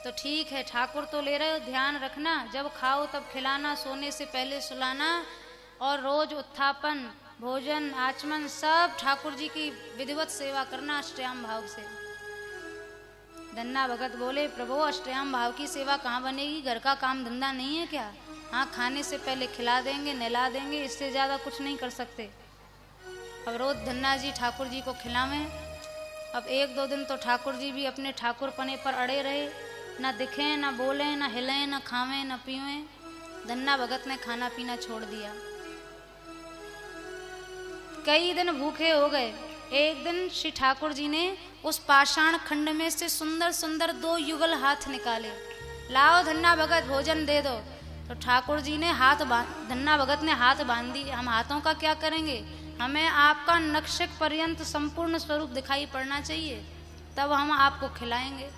तो ठीक है, ठाकुर तो ले रहे हो, ध्यान रखना जब खाओ तब खिलाना, सोने से पहले सुलाना, और रोज उत्थापन भोजन आचमन सब ठाकुर जी की विधिवत सेवा करना अष्टयाम भाव से। धन्ना भगत बोले प्रभु अष्टयाम भाव की सेवा कहाँ बनेगी, घर का काम धंधा नहीं है क्या। हाँ, खाने से पहले खिला देंगे नहला देंगे, इससे ज़्यादा कुछ नहीं कर सकते। अब रोज धन्ना जी ठाकुर जी को खिलावें। अब एक दो दिन तो ठाकुर जी भी अपने ठाकुर पने पर अड़े रहे, ना दिखें ना बोलें ना हिलें ना खावें ना पीवें। धन्ना भगत ने खाना पीना छोड़ दिया। कई दिन भूखे हो गए। एक दिन श्री ठाकुर जी ने उस पाषाण खंड में से सुंदर सुंदर 2 युगल हाथ निकाले। लाओ धन्ना भगत भोजन दे दो। तो ठाकुर जी ने धन्ना भगत ने हाथ बांध दी। हम हाथों का क्या करेंगे, हमें आपका नक्शक पर्यंत संपूर्ण स्वरूप दिखाई पड़ना चाहिए, तब हम आपको खिलाएंगे।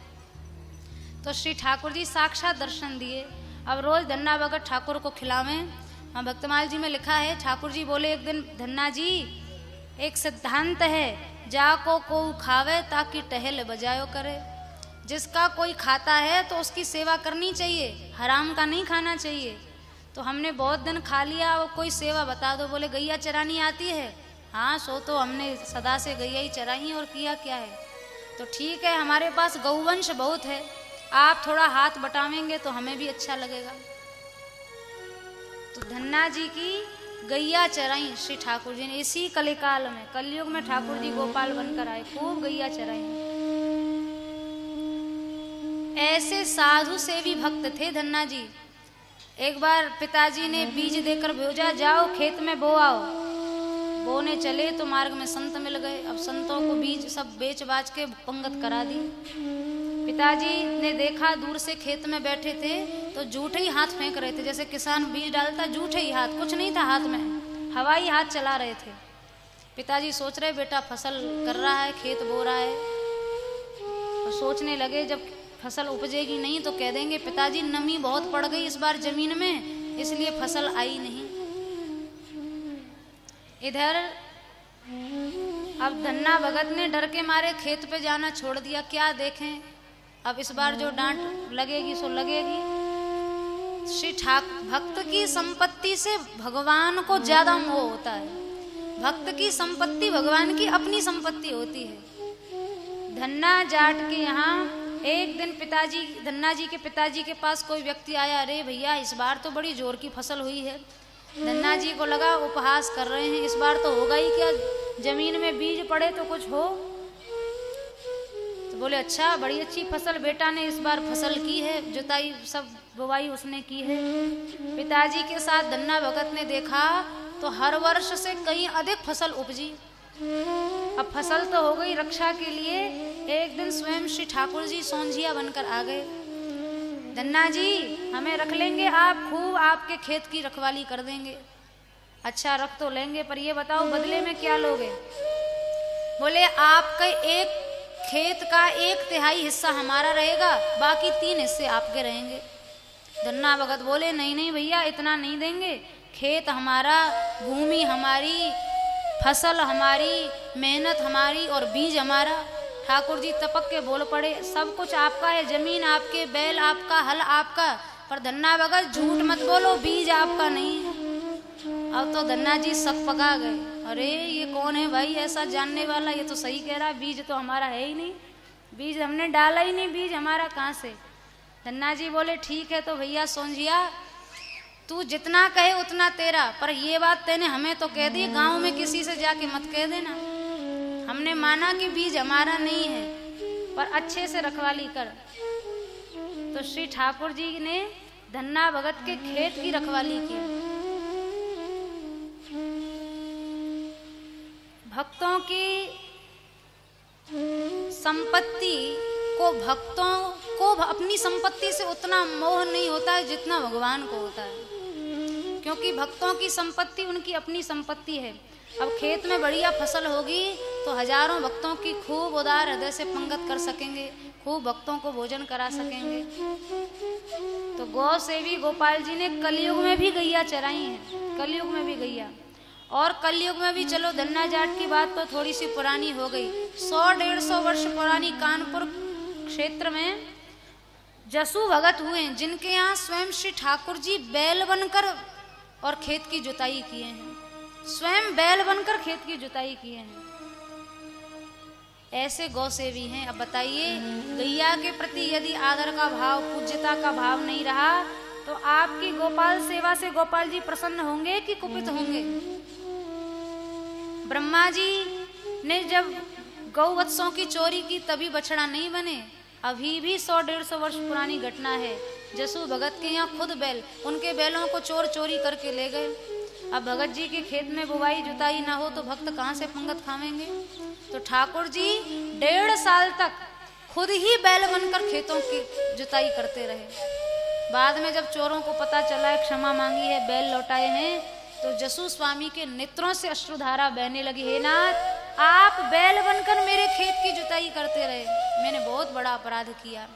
तो श्री ठाकुर जी साक्षात दर्शन दिए। अब रोज धन्ना भगत ठाकुर को खिलावें। हाँ, भक्तमाल जी में लिखा है, ठाकुर जी बोले एक दिन धन्ना जी एक सिद्धांत है, जाको को खावे ताकि टहल बजायो करे। जिसका कोई खाता है तो उसकी सेवा करनी चाहिए, हराम का नहीं खाना चाहिए। तो हमने बहुत दिन खा लिया, वो कोई सेवा बता दो। बोले गैया चरानी आती है। हाँ, सो तो हमने सदा से गैया ही चराई और किया क्या है। तो ठीक है, हमारे पास गौवंश बहुत है, आप थोड़ा हाथ बटावेंगे तो हमें भी अच्छा लगेगा। तो धन्ना जी की गैया चराई श्री ठाकुर जी ने। इसी कलिकाल में, कलयुग में ठाकुर जी गोपाल बनकर आए, खूब गैया चराई। ऐसे साधु सेवी भक्त थे धन्ना जी। एक बार पिताजी ने बीज देकर भेजा, जाओ खेत में बो आओ। बोने चले तो मार्ग में संत मिल गए। अब संतों को बीज सब बेच बाच के पंगत करा दी। पिताजी ने देखा दूर से खेत में बैठे थे तो जूठे ही हाथ फेंक रहे थे, जैसे किसान बीज डालता जूठे ही हाथ, कुछ नहीं था हाथ में, हवाई हाथ चला रहे थे। पिताजी सोच रहे बेटा फसल कर रहा है, खेत बो रहा है। और सोचने लगे जब फसल उपजेगी नहीं तो कह देंगे पिताजी नमी बहुत पड़ गई इस बार जमीन में, इसलिए फसल आई नहीं। इधर अब धन्ना भगत ने डर के मारे खेत पे जाना छोड़ दिया। क्या देखें, अब इस बार जो डांट लगेगी सो लगेगी। श्री भक्त की संपत्ति से भगवान को ज्यादा मोह होता है। भक्त की संपत्ति भगवान की अपनी संपत्ति होती है। धन्ना जाट के यहाँ एक दिन पिताजी धन्ना जी के पिताजी के पास कोई व्यक्ति आया, अरे भैया इस बार तो बड़ी जोर की फसल हुई है। धन्ना जी को लगा उपहास कर रहे हैं, इस बार तो होगा ही क्या, जमीन में बीज पड़े तो कुछ हो। तो बोले अच्छा बड़ी अच्छी फसल बेटा ने इस बार फसल की है, जुताई सब बुवाई उसने की है। पिताजी के साथ धन्ना भगत ने देखा तो हर वर्ष से कहीं अधिक फसल उपजी। अब फसल तो हो गई, रक्षा के लिए एक दिन स्वयं श्री ठाकुर जी सोंझिया बनकर आ गए। धन्ना जी हमें रख लेंगे आप, खूब आपके खेत की रखवाली कर देंगे। अच्छा रख तो लेंगे, पर ये बताओ बदले में क्या लोगे। बोले आपके एक खेत का 1/3 हिस्सा हमारा रहेगा, बाकी 3 हिस्से आपके रहेंगे। धन्ना भगत बोले नहीं नहीं भैया इतना नहीं देंगे, खेत हमारा, भूमि हमारी, फसल हमारी, मेहनत हमारी और बीज हमारा। ठाकुर जी तपक के बोल पड़े, सब कुछ आपका है, जमीन आपके, बैल आपका, हल आपका, पर धन्ना भगत झूठ मत बोलो, बीज आपका नहीं है। अब तो धन्ना जी सक पका गए, अरे ये कौन है भाई ऐसा जानने वाला, ये तो सही कह रहा, बीज तो हमारा है ही नहीं, बीज हमने डाला ही नहीं, बीज हमारा कहाँ से। धन्ना जी बोले ठीक है तो भैया सोंझिया तू जितना कहे उतना तेरा, पर ये बात तेने हमें तो कह दी, गांव में किसी से जाके मत कह देना। हमने माना कि बीज हमारा नहीं है, पर अच्छे से रखवाली कर। तो श्री ठाकुर जी ने धन्ना भगत के खेत की रखवाली की। भक्तों की संपत्ति को भक्तों को अपनी संपत्ति से उतना मोह नहीं होता है जितना भगवान को होता है, क्योंकि भक्तों की संपत्ति उनकी अपनी संपत्ति है। अब खेत में बढ़िया फसल होगी तो हजारों भक्तों की खूब उदार हृदय से पंगत कर सकेंगे, खूब भक्तों को भोजन करा सकेंगे। तो गौ सेवी गोपाल जी ने कलयुग में भी गैया चराई है, कलयुग में भी गैया। और कलयुग में भी चलो धन्ना जाट की बात तो थोड़ी सी पुरानी हो गई, 100-150 वर्ष पुरानी कानपुर क्षेत्र में जसु भगत हुए जिनके यहाँ स्वयं श्री ठाकुर जी बैल बनकर और खेत की जुताई किए हैं, स्वयं बैल बनकर खेत की जुताई किए हैं। ऐसे गौ सेवी हैं। अब बताइए, गैया के प्रति यदि आदर का भाव, पूज्यता का भाव नहीं रहा तो आपकी गोपाल सेवा से गोपाल जी प्रसन्न होंगे कि कुपित होंगे? ब्रह्मा जी ने जब गौवत्सों की चोरी की तभी बछड़ा नहीं बने। अभी भी 100-150 वर्ष पुरानी घटना है। जसु भगत के यहाँ खुद बैल, उनके बैलों को चोर चोरी करके ले गए। अब भगत जी के खेत में बुवाई जुताई ना हो तो भक्त कहाँ से पंगत खावेंगे? तो ठाकुर जी 1.5 साल तक खुद ही बैल बनकर खेतों की जुताई करते रहे। बाद में जब चोरों को पता चला, क्षमा मांगी है, बैल लौटाए हैं, तो जसु स्वामी के नेत्रों से अश्रुधारा बहने लगी। हे नाथ, आप बैल बनकर मेरे खेत की जुताई करते रहे, मैंने बहुत बड़ा अपराध किया।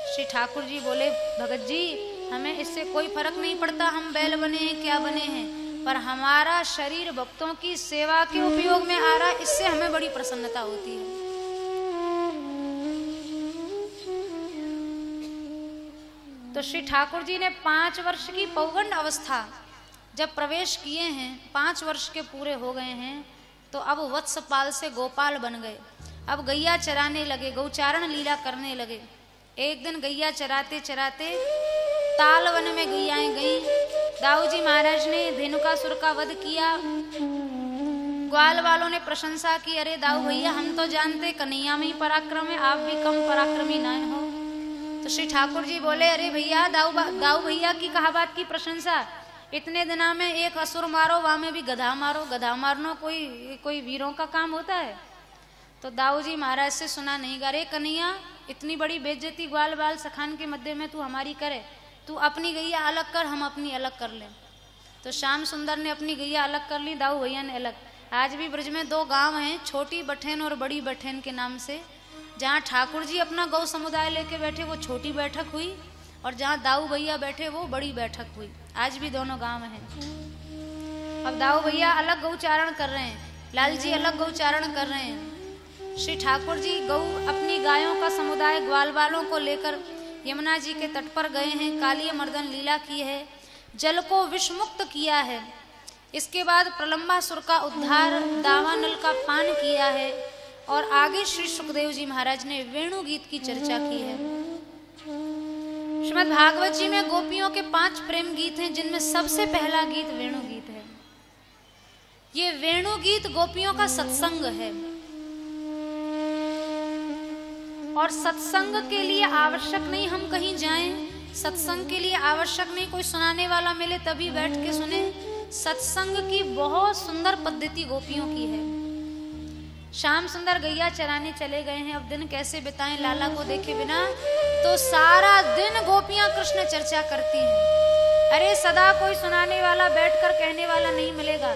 श्री ठाकुर जी बोले, भगत जी हमें इससे कोई फर्क नहीं पड़ता हम बैल बने हैं क्या बने हैं, पर हमारा शरीर भक्तों की सेवा के उपयोग में आ रहा है, इससे हमें बड़ी प्रसन्नता होती है। तो श्री ठाकुर जी ने 5 वर्ष की पौगंड अवस्था जब प्रवेश किए हैं, 5 वर्ष के पूरे हो गए हैं, तो अब वत्सपाल से गोपाल बन गए। अब गैया चराने लगे, गौचारण लीला करने लगे। एक दिन गैया चराते चराते ताल वन में गैयाएं गईं। दाऊ जी महाराज ने धेनुकासुर का वध किया। ग्वाल वालों ने प्रशंसा की, अरे दाऊ भैया हम तो जानते कन्हैया में ही पराक्रम है, आप भी कम पराक्रमी ना हो। तो श्री ठाकुर जी बोले, अरे भैया दाऊ भैया की कहा बात की प्रशंसा, इतने दिना में एक असुर मारो, वहां में भी गधा मारो, गधा मारना कोई वीरों का काम होता है? तो दाऊ जी महाराज से सुना नहीं गा, रे कन्हैया इतनी बड़ी बेइज्जती ग्वाल बाल सखान के मध्य में तू हमारी करे, तू अपनी गैया अलग कर, हम अपनी अलग कर लें। तो श्याम सुंदर ने अपनी गैया अलग कर ली, दाऊ भैया ने अलग। आज भी ब्रज में 2 गांव हैं, छोटी बठेन और बड़ी बठेन के नाम से। जहाँ ठाकुर जी अपना गौ समुदाय लेके बैठे वो छोटी बैठक हुई, और जहाँ दाऊ भैया बैठे वो बड़ी बैठक हुई। आज भी दोनों गांव हैं। अब दाऊ भैया अलग गौचारण कर रहे हैं, लाल जी अलग गौचारण कर रहे हैं। श्री ठाकुर जी अपनी गायों का समुदाय ग्वाल वालों को लेकर यमुना जी के तट पर गए हैं, काली मर्दन लीला की है, जल को विषमुक्त किया है। इसके बाद प्रलंबासुर का उद्धार, दावानल का पान किया है, और आगे श्री सुखदेव जी महाराज ने वेणु गीत की चर्चा की है। श्रीमद् भागवत जी में गोपियों के 5 प्रेम गीत हैं, जिनमें सबसे पहला गीत वेणु गीत है। ये वेणु गीत गोपियों का सत्संग है, और सत्संग के लिए आवश्यक नहीं हम कहीं जाएं, सत्संग के लिए आवश्यक नहीं कोई सुनाने वाला मिले तभी बैठ के सुने। सत्संग की बहुत सुंदर पद्धति गोपियों की है। श्याम सुंदर गैया चराने चले गए हैं, अब दिन कैसे बिताएं लाला को देखे बिना, तो सारा दिन गोपियां कृष्ण चर्चा करती हैं। अरे सदा कोई सुनाने वाला बैठकर कहने वाला नहीं मिलेगा,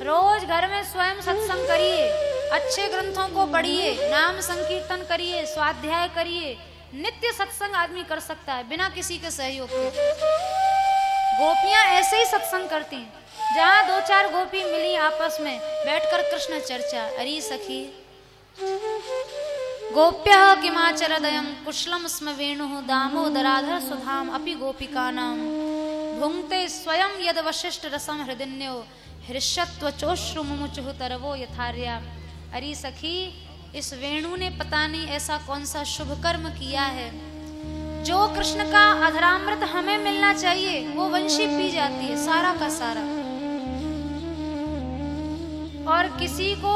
रोज घर में स्वयं सत्संग करिए, अच्छे ग्रंथों को पढ़िए, नाम संकीर्तन करिए, स्वाध्याय करिए। नित्य सत्संग आदमी कर सकता है बिना किसी के सहयोग के। गोपियां ऐसे ही सत्संग करती हैं, जहाँ 2-4 गोपी मिली आपस में बैठकर कृष्ण चर्चा। अरे सखी गोप्यः किमाचरदयं कुशलम स्म वेणुः दामोदराधर सुधाम अपि गोपिकानां भुंक्ते स्वयं यद वशिष्ठ रसम हृदिन्यो हृष्यत्वचोश्रु मुमुचुः तरवो यथार्या। अरे सखी, इस वेणु ने पता नहीं ऐसा कौन सा शुभ कर्म किया है, जो कृष्ण का अधरामृत हमें मिलना चाहिए वो वंशी पी जाती है सारा का सारा। और किसी को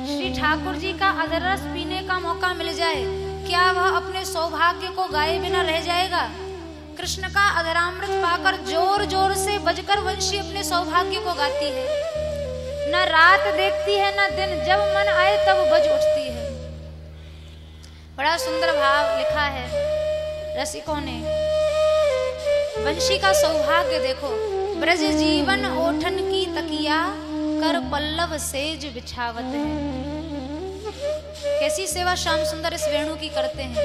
श्री ठाकुर जी का अधरस पीने का मौका मिल जाए, क्या वह अपने सौभाग्य को गाए बिना रह जाएगा? कृष्ण का अधरामृत पाकर जोर जोर से बजकर वंशी अपने सौभाग्य को गाती है। न रात देखती है न दिन, जब मन आए तब बज उठती है। बड़ा सुंदर भाव लिखा है रसिकों ने। वंशी का सौभाग्य देखो, ब्रज जीवन ओठन की तकिया, कर पल्लव सेज बिछावत है। कैसी सेवा श्याम सुंदर इस वेणु की करते हैं।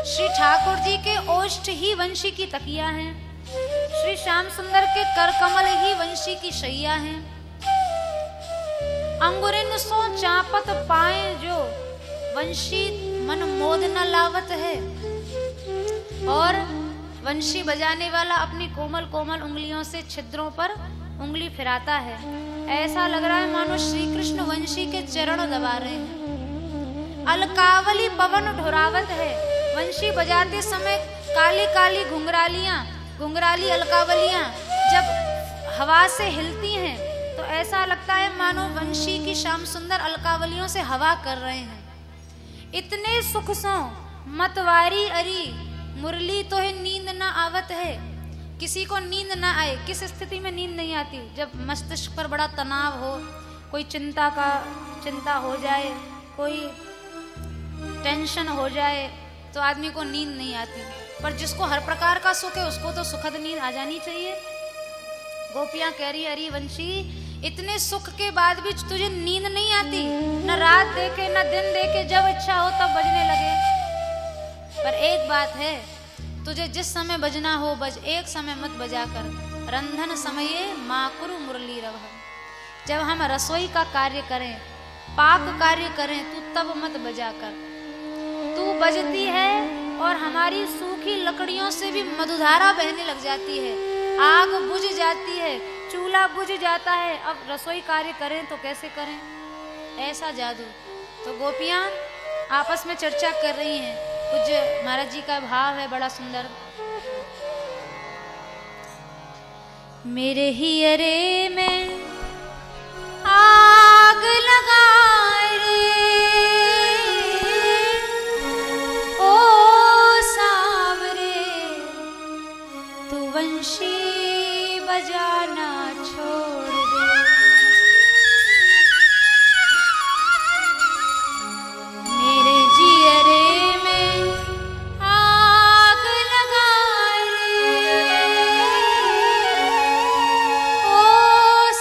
श्री ठाकुर जी के ओष्ठ ही वंशी की तकिया हैं, श्री श्याम सुंदर के कर कमल ही वंशी की शैया हैं। अंगुरिन सो चापत पाए जो, वंशी मन मोद न लावत है। और वंशी बजाने वाला अपनी कोमल कोमल उंगलियों से छिद्रों पर उंगली फिराता है। ऐसा लग रहा है मानो श्री कृष्ण वंशी के चरण दबा रहे हैं। अलकावली पवन ढुरावत है, वंशी बजाते समय काली काली घुंघराली अलकावलियां जब हवा से हिलती हैं तो ऐसा लगता है मानो वंशी की श्याम सुंदर अलकावलियों से हवा कर रहे हैं। इतने सुख सो मतवारी अरी, मुरली तो है नींद ना आवत है। किसी को नींद ना आए, किस स्थिति में नींद नहीं आती? जब मस्तिष्क पर बड़ा तनाव हो, कोई चिंता हो जाए, कोई टेंशन हो जाए तो आदमी को नींद नहीं आती। पर जिसको हर प्रकार का सुख है उसको तो सुखद नींद आ जानी चाहिए। गोपियां कह रही अरे वंशी, इतने सुख के बाद भी तुझे नींद नहीं आती? न रात देखे न दिन देखे, जब इच्छा हो तब बजने लगे। पर एक बात है, तुझे जिस समय बजना हो बज, एक समय मत बजा कर। रंधन समये माकुरु मुरली रव। जब हम रसोई का कार्य करें, पाक कार्य करें, तू तब मत बजा कर। तू बजती है और हमारी सूखी लकड़ियों से भी मधुधारा बहने लग जाती है, आग बुझ जाती है, चूल्हा बुझ जाता है। अब रसोई कार्य करें तो कैसे करें? ऐसा जादू। तो गोपियां आपस में चर्चा कर रही हैं। पूज्य महाराज जी का भाव है बड़ा सुंदर। मेरे ही अरे में आग लगा रे, ओ सांवरे, तू वंशी बजाना छोड़ दे। मेरे जियरे में आग लगा रे, ओ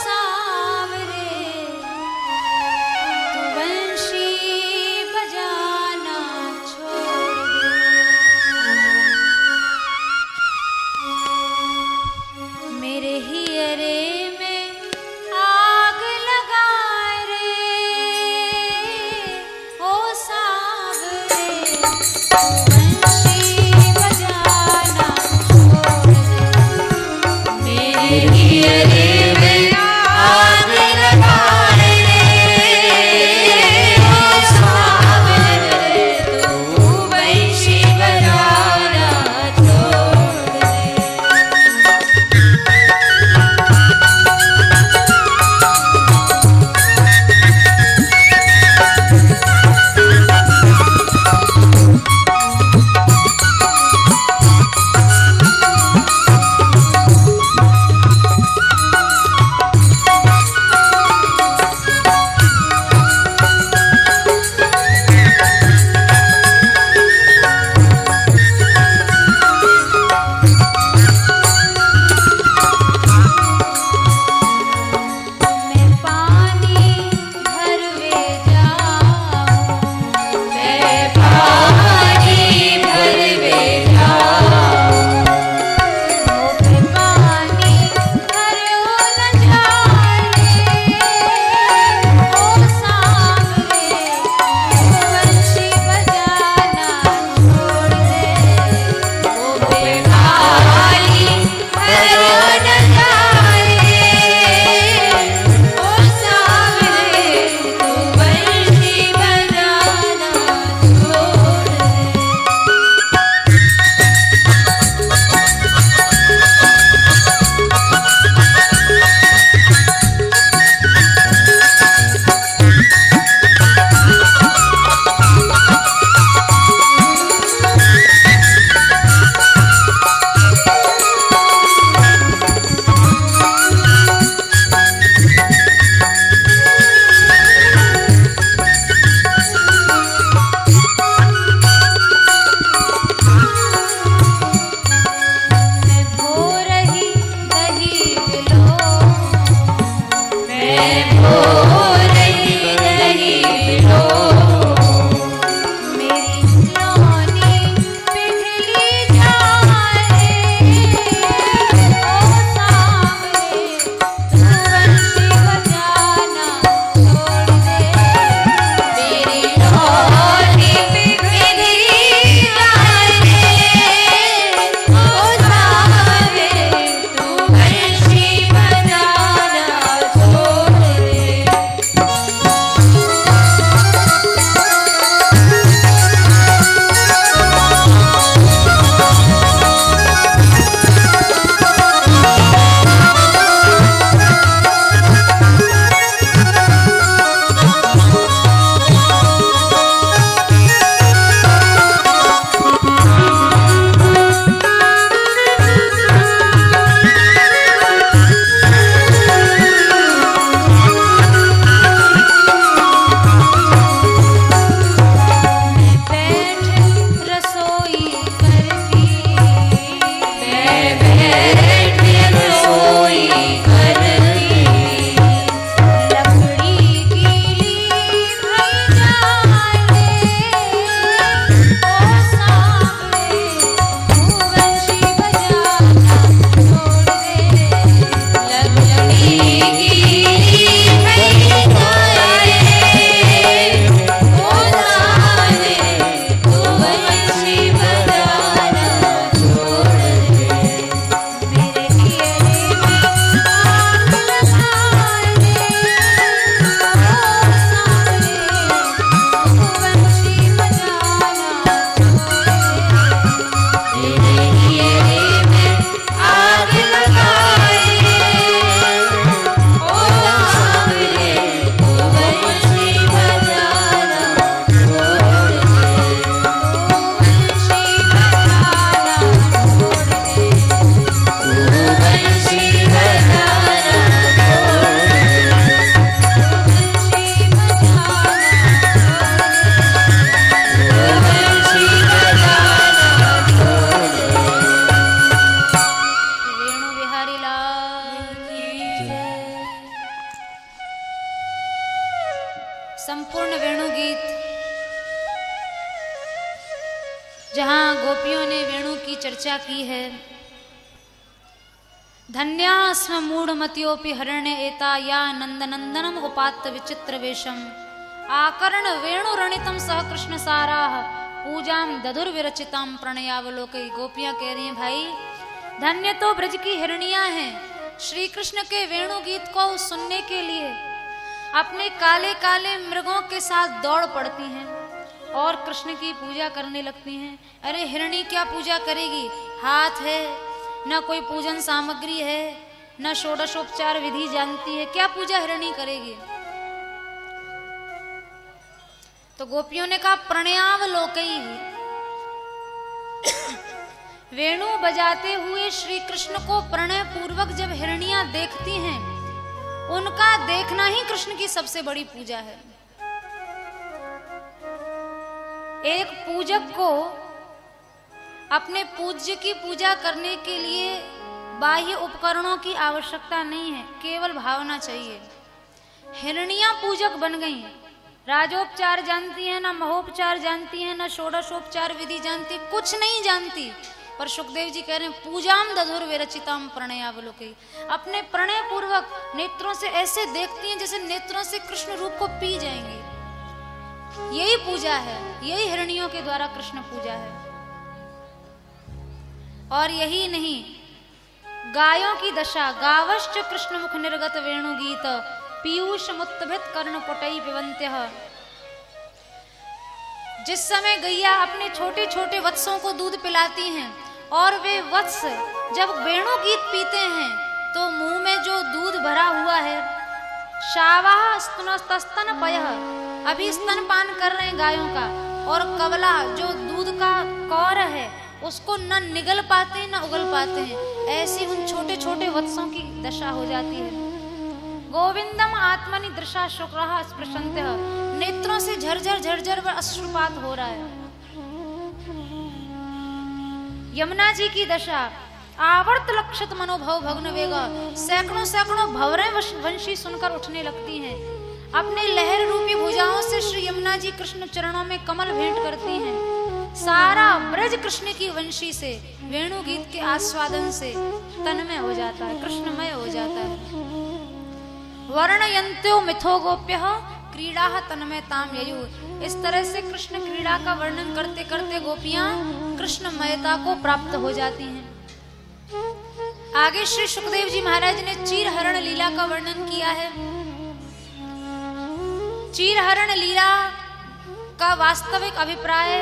जहां गोपियों ने वेणु की चर्चा की है। धन्यास्म मूढ़मत्योपि हरण्य एता या नंदनंदनम उपात्त विचित्र वेशम आकर्ण वेणु रणितम सह कृष्ण साराह पूजाम दधुर विरचिताम प्रणयावलोकई। गोपियां कह रही हैं भाई धन्य तो ब्रज की हिरणियां हैं, श्री कृष्ण के वेणु गीत को सुनने के लिए अपने काले काले मृगों के साथ दौड़ पड़ती हैं और कृष्ण की पूजा करने लगती हैं। अरे हिरणी क्या पूजा करेगी, हाथ है न कोई पूजन सामग्री है, न षोडशोपचार विधि जानती है, क्या पूजा हिरणी करेगी। तो गोपियों ने कहा प्रणयावलोकई, वेणु बजाते हुए श्री कृष्ण को प्रणय पूर्वक जब हिरणियां देखती हैं, उनका देखना ही कृष्ण की सबसे बड़ी पूजा है। एक पूजक को अपने पूज्य की पूजा करने के लिए बाह्य उपकरणों की आवश्यकता नहीं है, केवल भावना चाहिए। हिरणियां पूजक बन गई, राजोपचार जानती हैं, ना महोपचार जानती हैं, ना षोडशोपचार विधि जानती, कुछ नहीं जानती। पर सुखदेव जी कह रहे हैं पूजाम दधुर विरचिताम प्रणयावलोकई, अपने प्रणय पूर्वक नेत्रों से ऐसे देखती हैं जैसे नेत्रों से कृष्ण रूप को पी जाएंगी। यही पूजा है, यही हिरणियों के द्वारा कृष्ण पूजा है। और यही नहीं, गायों की दशा, गावश्च कृष्ण मुख निर्गत वेणु गीत पीयूष मुत्तभित कर्ण पुटई पिबन्त्यः। जिस समय गैया अपने छोटे छोटे वत्सों को दूध पिलाती हैं और वे वत्स जब वेणु गीत पीते हैं तो मुंह में जो दूध भरा हुआ है, शावाह स्तनस्तन पयः, अभी स्तनपान कर रहे हैं गायों का, और कवला जो दूध का कौर है उसको न निगल पाते न उगल पाते हैं, ऐसी उन छोटे छोटे वत्सों की दशा हो जाती है। गोविंदम आत्मनि दृशा शुक्रः स्पृशन्त्यः, नेत्रों से झरझर झरझर अश्रुपात हो रहा है। यमुना जी की दशा, आवर्त लक्षित मनोभव भग्न वेग, सैकड़ों सैकड़ों भंवरें वंशी सुनकर उठने लगती हैं। अपने लहर रूपी भुजाओं से श्री यमुना जी कृष्ण चरणों में कमल भेंट करती हैं। सारा ब्रज कृष्ण की वंशी से, वेणु गीत के आस्वादन से तन्मय हो जाता है, कृष्णमय हो जाता है। वर्णयन्त्यो मिथो गोप्यः क्रीड़ा तन्मयताम ययुः। इस तरह से कृष्ण क्रीड़ा का वर्णन करते करते गोपियां कृष्णमयता को प्राप्त हो जाती हैं। आगे श्री सुखदेव जी महाराज ने चीरहरण लीला का वर्णन किया है। चीरहरण लीला का वास्तविक अभिप्राय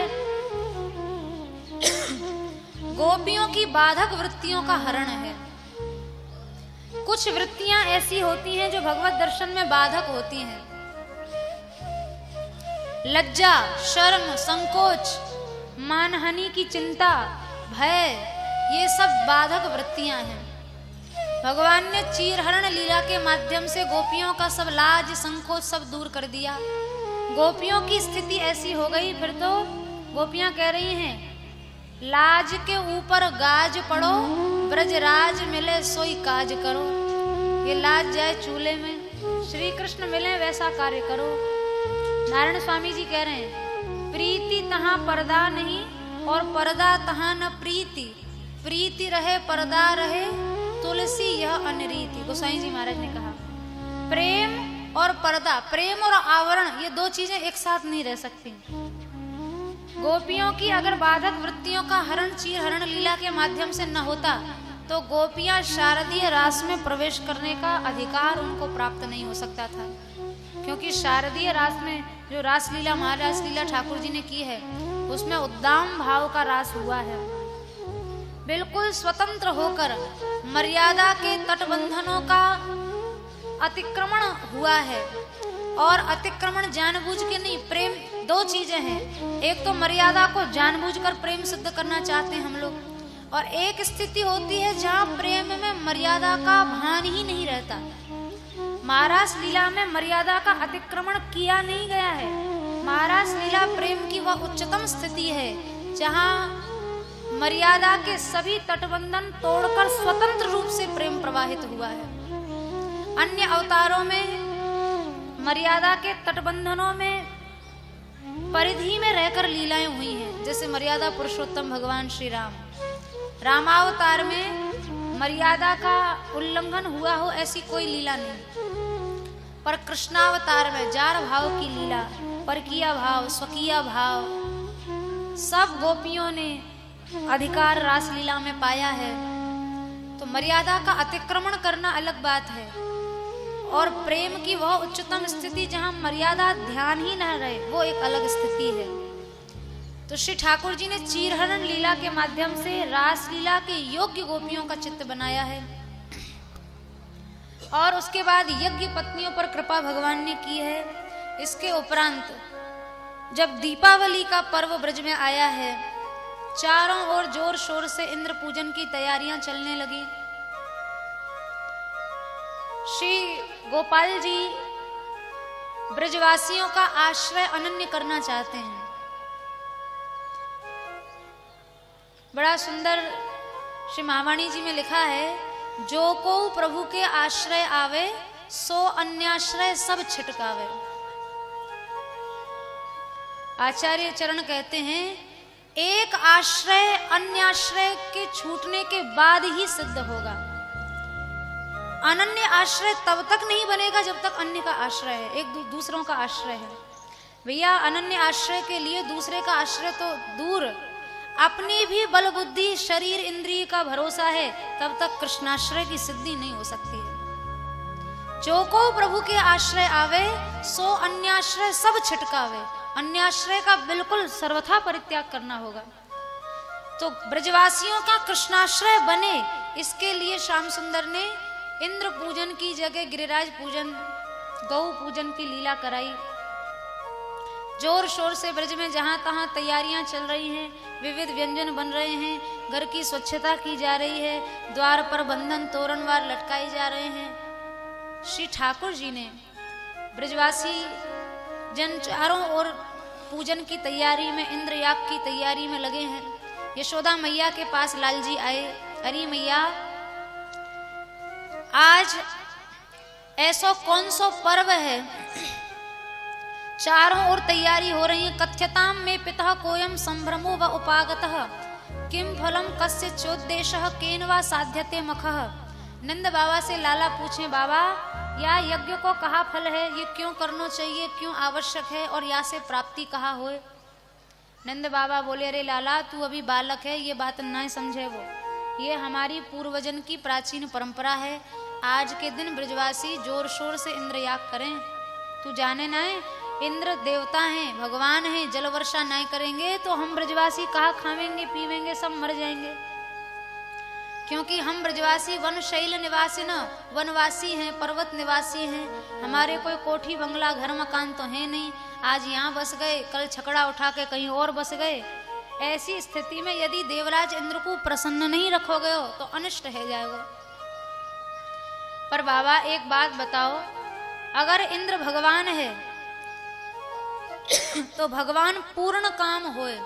गोपियों की बाधक वृत्तियों का हरण है। कुछ वृत्तियां ऐसी होती हैं जो भगवत दर्शन में बाधक होती हैं। लज्जा, शर्म, संकोच, मानहानि की चिंता, भय, ये सब बाधक वृत्तियां हैं। भगवान ने चीरहरण लीला के माध्यम से गोपियों का सब लाज संकोच सब दूर कर दिया। गोपियों की स्थिति ऐसी हो गई, फिर तो गोपियां कह रही हैं लाज के ऊपर गाज पड़ो, ब्रजराज मिले सोई काज करो। ये लाज जाए चूल्हे में, श्री कृष्ण मिले वैसा कार्य करो। नारायण स्वामी जी कह रहे हैं प्रीति तहां पर्दा नहीं और पर्दा तहां न प्रीति, प्रीति रहे पर्दा रहे तुलसी यह अनरीति। गोसाई जी महाराज ने कहा प्रेम और पर्दा, प्रेम और आवरण, ये दो चीजें एक साथ नहीं रह सकती। गोपियों की अगर बाधक वृत्तियों का हरण चीरहरण लीला के माध्यम से न होता तो गोपियां शारदीय रास में प्रवेश करने का अधिकार उनको प्राप्त नहीं हो सकता था। क्योंकि शारदीय रास में जो रासलीला महारासलीला ठाकुर जी ने की है उसमें उद्दाम भाव का रास हुआ है। बिल्कुल स्वतंत्र होकर मर्यादा के तटबंधनों का अतिक्रमण हुआ है। और अतिक्रमण जानबूझ के नहीं, प्रेम दो चीजें हैं। एक तो मर्यादा को जानबूझकर प्रेम सिद्ध करना चाहते हैं हम लोग, और एक स्थिति होती है जहाँ प्रेम में मर्यादा का भान ही नहीं रहता। महारास लीला में मर्यादा का अतिक्रमण किया नहीं गया है। महारास लीला प्रेम की वह उच्चतम स्थिति है जहाँ मर्यादा के सभी तटबंधन तोड़कर स्वतंत्र रूप से प्रेम प्रवाहित हुआ है। अन्य अवतारों में मर्यादा के तटबंधनों में परिधि में रहकर लीलाएं हुई हैं। जैसे मर्यादा पुरुषोत्तम भगवान श्री राम, रामावतार में मर्यादा का उल्लंघन हुआ हो ऐसी कोई लीला नहीं, पर कृष्णावतार में जार भाव की लीला, परकीय भाव, स्वकीय भाव, सब गोपियों ने अधिकार रासलीला में पाया है। तो मर्यादा का अतिक्रमण करना अलग बात है, और प्रेम की वह उच्चतम स्थिति जहां मर्यादा ध्यान ही न रहे, वो एक अलग स्थिति है। तो श्री ठाकुर जी ने चीरहरण लीला के माध्यम से रासलीला के योग्य गोपियों का चित्त बनाया है। और उसके बाद यज्ञ पत्नियों पर कृपा भगवान ने की है। इसके उपरांत जब दीपावली का पर्व ब्रज में आया है, चारों ओर जोर शोर से इंद्र पूजन की तैयारियां चलने लगी। श्री गोपाल जी ब्रजवासियों का आश्रय अनन्य करना चाहते हैं। बड़ा सुंदर श्री महावाणी जी में लिखा है, जो को प्रभु के आश्रय आवे, सो अन्याश्रय सब छिटकावे। आचार्य चरण कहते हैं, एक आश्रय अन्य आश्रय के छूटने के बाद ही सिद्ध होगा। अनन्य आश्रय तब तक नहीं बनेगा जब तक अन्य का आश्रय है, एक दूसरों का आश्रय है। भैया अनन्य आश्रय के लिए दूसरे का आश्रय तो दूर, अपनी भी बल बुद्धि शरीर इंद्रिय का भरोसा है, तब तक कृष्णाश्रय की सिद्धि नहीं हो सकती है। जो को प्रभु के आश्रय आवे, सो अन्याश्रय सब छिटकावे। अन्याश्रय का बिल्कुल सर्वथा परित्याग करना होगा। तो ब्रजवासियों का कृष्णाश्रय बने, इसके लिए श्याम सुंदर ने इंद्र पूजन की जगह गिरिराज पूजन, गौ पूजन की लीला कराई। जोर शोर से ब्रज में जहां तहां तैयारियां चल रही हैं, विविध व्यंजन बन रहे हैं, घर की स्वच्छता की जा रही है, द्वार पर बंधन तोरणवार लटकाए जा रहे हैं। श्री ठाकुर जी ने ब्रजवासी जन चारों ओर पूजन की तैयारी में, इंद्र याग की तैयारी में लगे हैं। यशोदा मैया के पास लाल जी आए, अरे मैया आज ऐसा कौन सो पर्व है, चारों ओर तैयारी हो रही है। कथ्यताम में पिता कोयम संभ्रमो व उपागतः, किम फलम कस्य चोद्देशः केन वा साध्यते मखः। नंद बाबा से लाला पूछे, बाबा या यज्ञ को कहा फल है, ये क्यों करना चाहिए, क्यों आवश्यक है, और या से प्राप्ति कहा होए। नंद बाबा बोले, अरे लाला तू अभी बालक है, ये बात न समझे वो, ये हमारी पूर्वजन की प्राचीन परंपरा है। आज के दिन ब्रजवासी जोर शोर से इंद्र याग करें। तू जाने ना है, इंद्र देवता हैं, भगवान हैं, जल वर्षा नहीं करेंगे तो हम ब्रजवासी कहाँ खावेंगे पीवेंगे, सब मर जाएंगे। क्योंकि हम ब्रजवासी वन शैल निवासी न वनवासी हैं, पर्वत निवासी हैं। हमारे कोई कोठी बंगला घर मकान तो है नहीं। आज यहाँ बस गए, कल छकड़ा उठा के कहीं और बस गए। ऐसी स्थिति में यदि देवराज इंद्र को प्रसन्न नहीं रखोगे हो तो अनिष्ट है जाएगा। पर बाबा एक बात बताओ, अगर इंद्र भगवान है तो भगवान पूर्ण काम होए,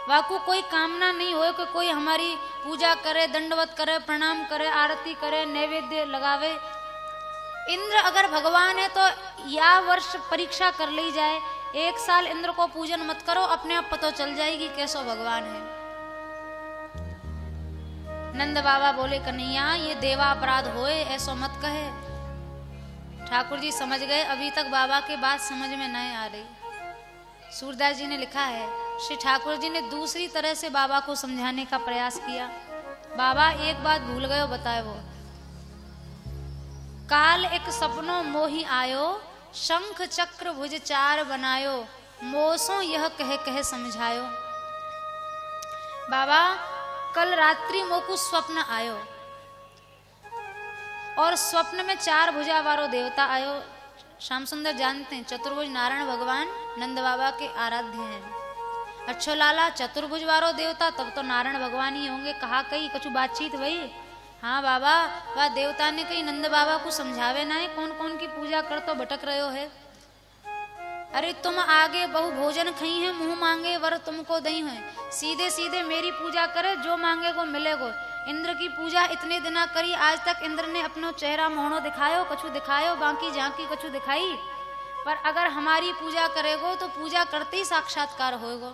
वाकू कोई कामना नहीं होए कि कोई हमारी पूजा करे, दंडवत करे, प्रणाम करे, आरती करे, नैवेद्य लगावे। इंद्र अगर भगवान है तो या वर्ष परीक्षा कर ली जाए, एक साल इंद्र को पूजन मत करो, अपने आप पता चल जाएगी कैसो भगवान है। नंद बाबा बोले, कन्हैया ये देवा अपराध होए, ऐसो मत कहे। ठाकुर जी समझ गए, अभी तक बाबा के बात समझ में नहीं आ रही। सूरदास जी ने लिखा है, श्री ठाकुर जी ने दूसरी तरह से बाबा को समझाने का प्रयास किया। बाबा एक बात भूल गए, बताए वो, काल एक सपनों मोही आयो, शंख चक्र भुज चार बनायो, मोसों यह कह कह समझायो। बाबा कल रात्रि मोकु स्वप्न आयो, और स्वप्न में चार भुजा वारो देवता आयो। श्याम सुंदर जानते हैं चतुर्भुज नारायण भगवान नंद बाबा के आराध्य हैं। अच्छो लाला चतुर्भुज वारो देवता तब तो नारायण भगवान ही होंगे। कहा कही कछु बातचीत वही। हाँ बाबा, वह देवता ने कही नंद बाबा को समझावे ना है, कौन कौन की पूजा कर तो भटक रहे हो है। अरे तुम आगे बहु भोजन खई है, मुंह मांगे वर तुमको दई है। सीधे सीधे मेरी पूजा करे, जो मांगे को मिलेगो। इंद्र की पूजा इतने दिना करी, आज तक इंद्र ने अपनो चेहरा मोहनो दिखायो, कछु दिखायो, बाकी झांकी कछु दिखाई। पर अगर हमारी पूजा करेगो तो पूजा करते ही साक्षात्कार होएगो।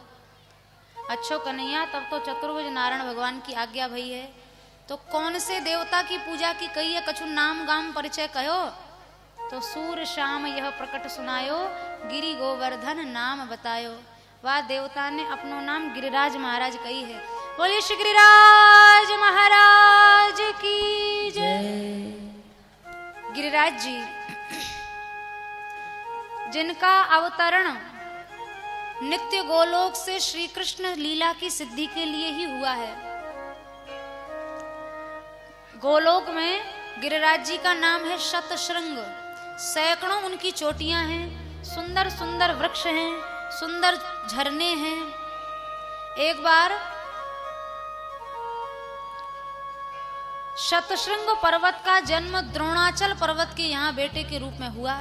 अच्छो कन्हैया, तब तो चतुर्भुज नारायण भगवान की आज्ञा भई है, तो कौन से देवता की पूजा की कही है, कछु नाम गाम परिचय कहो। तो सूर श्याम यह प्रकट सुनायो, गिरि गोवर्धन नाम बतायो। वह देवता ने अपनो नाम गिरिराज महाराज कही है। बोलिए श्री गिरिराज महाराज की जय। गिरिराज जी जिनका अवतरण नित्य गोलोक से श्री कृष्ण लीला की सिद्धि के लिए ही हुआ है। गोलोक में गिरिराज जी का नाम है शतशृंग। सैकड़ों उनकी चोटियां हैं, सुंदर सुंदर वृक्ष हैं, सुंदर झरने हैं। एक बार शतशृंग पर्वत का जन्म द्रोणाचल पर्वत के यहाँ बेटे के रूप में हुआ।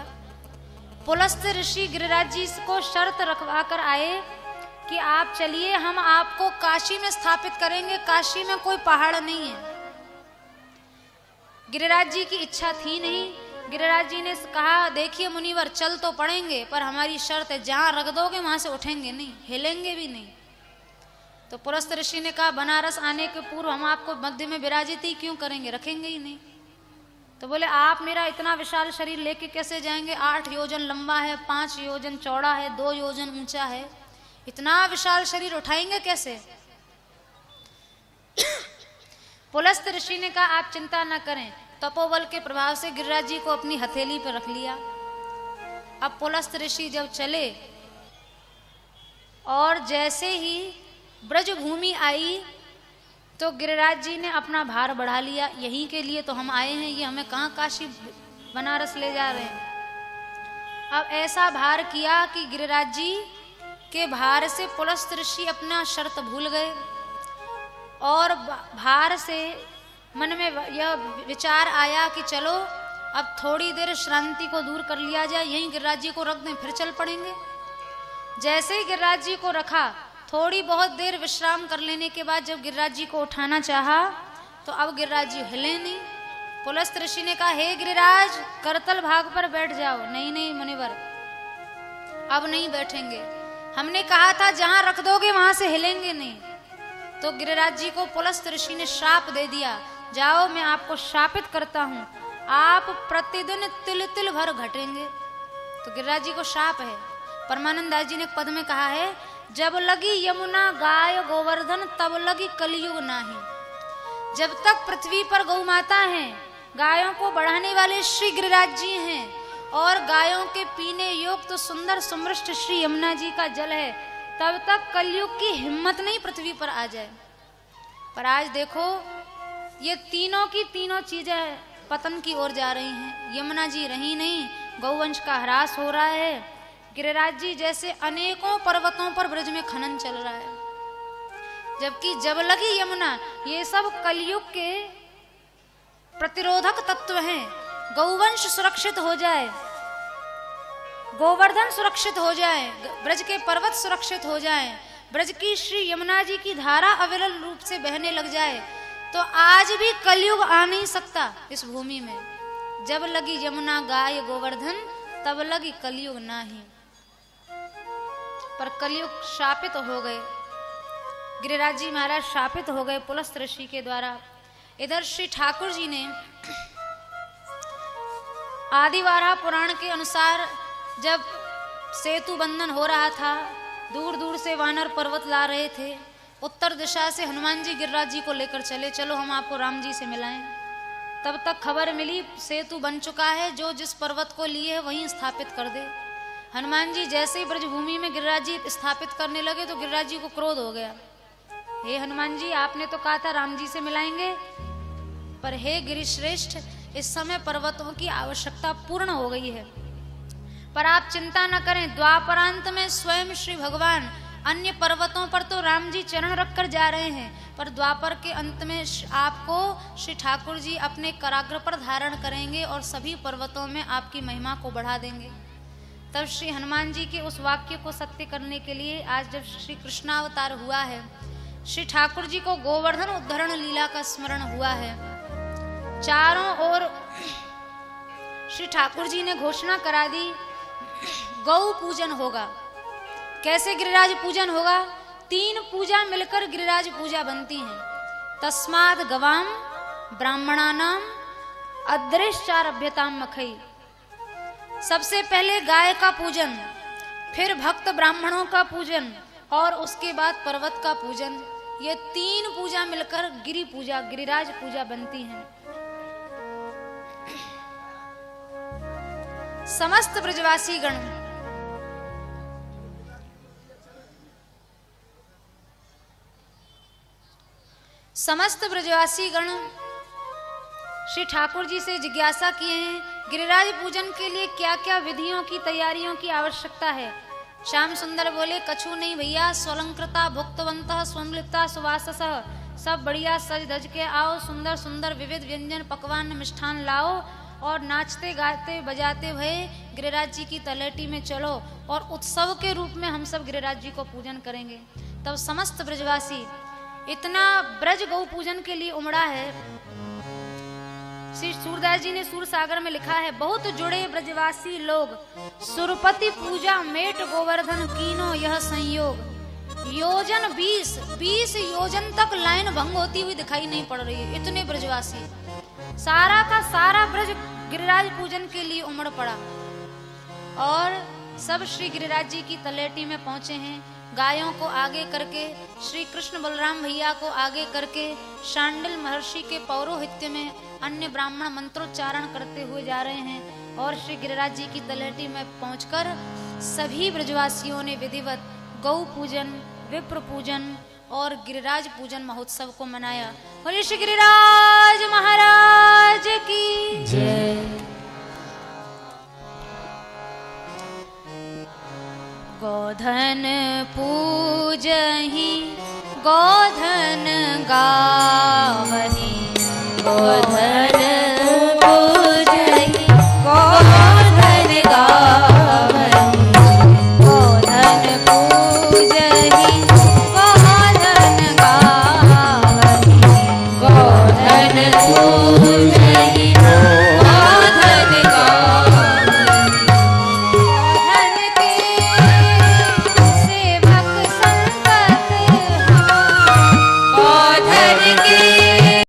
पुलस्त्य ऋषि गिरिराज जी को शर्त रखवा कर आए कि आप चलिए, हम आपको काशी में स्थापित करेंगे। काशी में कोई पहाड़ नहीं है। गिरिराज जी की इच्छा थी नहीं। गिरिराज जी ने कहा, देखिए मुनिवर, चल तो पड़ेंगे, पर हमारी शर्त है, जहां रख दोगे वहां से उठेंगे नहीं, हिलेंगे भी नहीं। तो पुलस्त्य ऋषि ने कहा, बनारस आने के पूर्व हम आपको मध्य में विराजित ही क्यों करेंगे, रखेंगे ही नहीं। तो बोले, आप मेरा इतना विशाल शरीर लेके कैसे जाएंगे? 8 योजन लंबा है, 5 योजन चौड़ा है, 2 योजन ऊंचा है, इतना विशाल शरीर उठाएंगे कैसे? पुलस्त्य ऋषि ने कहा, आप चिंता न करें। तपोबल के प्रभाव से गिरिराज जी को अपनी हथेली पर रख लिया। अब पुलस्त्य ऋषि जब चले और जैसे ही ब्रज भूमि आई तो गिरिराज जी ने अपना भार बढ़ा लिया। यहीं के लिए तो हम आए हैं, ये हमें कहाँ काशी बनारस ले जा रहे हैं। अब ऐसा भार किया कि गिरिराज जी के भार से पुलस्त्य ऋषि अपना शर्त भूल गए और भार से मन में यह विचार आया कि चलो अब थोड़ी देर श्रांति को दूर कर लिया जाए, यहीं गिरिराज जी को रख दें, फिर चल पड़ेंगे। जैसे ही गिरिराज जी को रखा, थोड़ी बहुत देर विश्राम कर लेने के बाद जब गिरिराज जी को उठाना चाहा तो अब गिरिराज जी हिले नहीं। पुलस्त्य ऋषि ने कहा, हे गिरिराज, करतल भाग पर बैठ जाओ। नहीं नहीं मुनिवर, अब नहीं बैठेंगे, हमने कहा था जहां रख दोगे वहां से हिलेंगे नहीं। तो गिरिराज जी को पुलस्त्य ऋषि ने श्राप दे दिया, जाओ मैं आपको शापित करता हूं, आप प्रतिदिन तिल तिल भर घटेंगे। तो गिरिराज जी को श्राप है। परमानंद दास जी ने पद में कहा है, जब लगी यमुना गाय गोवर्धन तब लगी कलयुग नाही। जब तक पृथ्वी पर गौ माता है, गायों को बढ़ाने वाले श्री गिरिराज जी हैं और गायों के पीने योग्य तो सुंदर सुमृष्ट श्री यमुना जी का जल है, तब तक कलयुग की हिम्मत नहीं पृथ्वी पर आ जाए। पर आज देखो, ये तीनों की तीनों चीजें पतन की ओर जा रही हैं। यमुना जी रही नहीं, गौवंश का ह्रास हो रहा है, गिरिराज जी जैसे अनेकों पर्वतों पर ब्रज में खनन चल रहा है। जबकि जब लगी यमुना, ये सब कलयुग के प्रतिरोधक तत्व हैं। गौवंश सुरक्षित हो जाए, गोवर्धन सुरक्षित हो जाए, ब्रज के पर्वत सुरक्षित हो जाए, ब्रज की श्री यमुना जी की धारा अविरल रूप से बहने लग जाए, तो आज भी कलयुग आ नहीं सकता इस भूमि में। जब लगी यमुना गाय गोवर्धन तब लगी कलयुग नाही। पर कलयुग शापित हो गए, गिरिराज जी महाराज शापित हो गए पुलस्त्य ऋषि के द्वारा। इधर श्री ठाकुर जी ने आदिवारा पुराण के अनुसार जब सेतु बंधन हो रहा था, दूर दूर से वानर पर्वत ला रहे थे, उत्तर दिशा से हनुमान जी गिरिराज जी को लेकर चले, चलो हम आपको राम जी से मिलाएं। तब तक खबर मिली सेतु बन चुका है, जो जिस पर्वत को लिए है वहीं स्थापित कर दे। हनुमान जी जैसे ही ब्रजभूमि में गिरिराज जी स्थापित करने लगे तो गिरिराज जी को क्रोध हो गया। हे हनुमान जी, आपने तो कहा था राम जी से मिलाएंगे, पर हे गिरिश्रेष्ठ, इस समय पर्वतों की आवश्यकता पूर्ण हो गई है। पर आप चिंता न करें, द्वापरांत में स्वयं श्री भगवान अन्य पर्वतों पर तो राम जी चरण रखकर जा रहे हैं, पर द्वापर के अंत में आपको श्री ठाकुर जी अपने कराग्र पर धारण करेंगे और सभी पर्वतों में आपकी महिमा को बढ़ा देंगे। तब श्री हनुमान जी के उस वाक्य को सत्य करने के लिए आज जब श्री कृष्णावतार हुआ है, श्री ठाकुर जी को गोवर्धन उद्धरण लीला का स्मरण हुआ है। चारों ओर श्री ठाकुर जी ने घोषणा करा दी गौ पूजन होगा। कैसे गिरिराज पूजन होगा? 3 पूजा मिलकर गिरिराज पूजा बनती हैं। तस्माद गवाम ब्राह्मणानाम अदृश्चारभ्यताम मखई। सबसे पहले गाय का पूजन, फिर भक्त ब्राह्मणों का पूजन और उसके बाद पर्वत का पूजन। ये 3 पूजा मिलकर गिरि पूजा, गिरिराज पूजा बनती हैं। समस्त ब्रजवासी गण श्री ठाकुर जी से जिज्ञासा किए हैं, गिरिराज पूजन के लिए क्या क्या विधियों की तैयारियों की आवश्यकता है। श्याम सुंदर बोले, कछु नहीं भैया, स्वलंकृता भुक्तवंतः स्वमलिप्ता सुवाससः। सब बढ़िया सज धज के आओ, सुंदर सुंदर विविध व्यंजन पकवान मिष्ठान लाओ और नाचते गाते बजाते हुए गिरिराज जी की तलेटी में चलो और उत्सव के रूप में हम सब गिरिराज जी को पूजन करेंगे। तब समस्त ब्रजवासी, इतना ब्रज गौ पूजन के लिए उमड़ा है। श्री सूरदास जी ने सूर सागर में लिखा है, बहुत जुड़े ब्रजवासी लोग, सुरपति पूजा मेट गोवर्धन कीनो यह संयोग। योजन 20 योजन तक लाइन भंग होती हुई दिखाई नहीं पड़ रही है। इतने ब्रजवासी, सारा का सारा ब्रज गिरिराज पूजन के लिए उमड़ पड़ा और सब श्री गिरिराज जी की तलेटी में पहुंचे हैं। गायों को आगे करके, श्री कृष्ण बलराम भैया को आगे करके, शांडिल महर्षि के पौरोहित्य में अन्य ब्राह्मण मंत्रोच्चारण करते हुए जा रहे हैं और श्री गिरिराज जी की तलेटी में पहुंचकर सभी ब्रजवासियों ने विधिवत गौ पूजन, विप्र पूजन और गिरिराज पूजन महोत्सव को मनाया। बोलिए श्री गिरिराज महाराज की जय। गोधन पूजहि गोधन गावहि, गोधन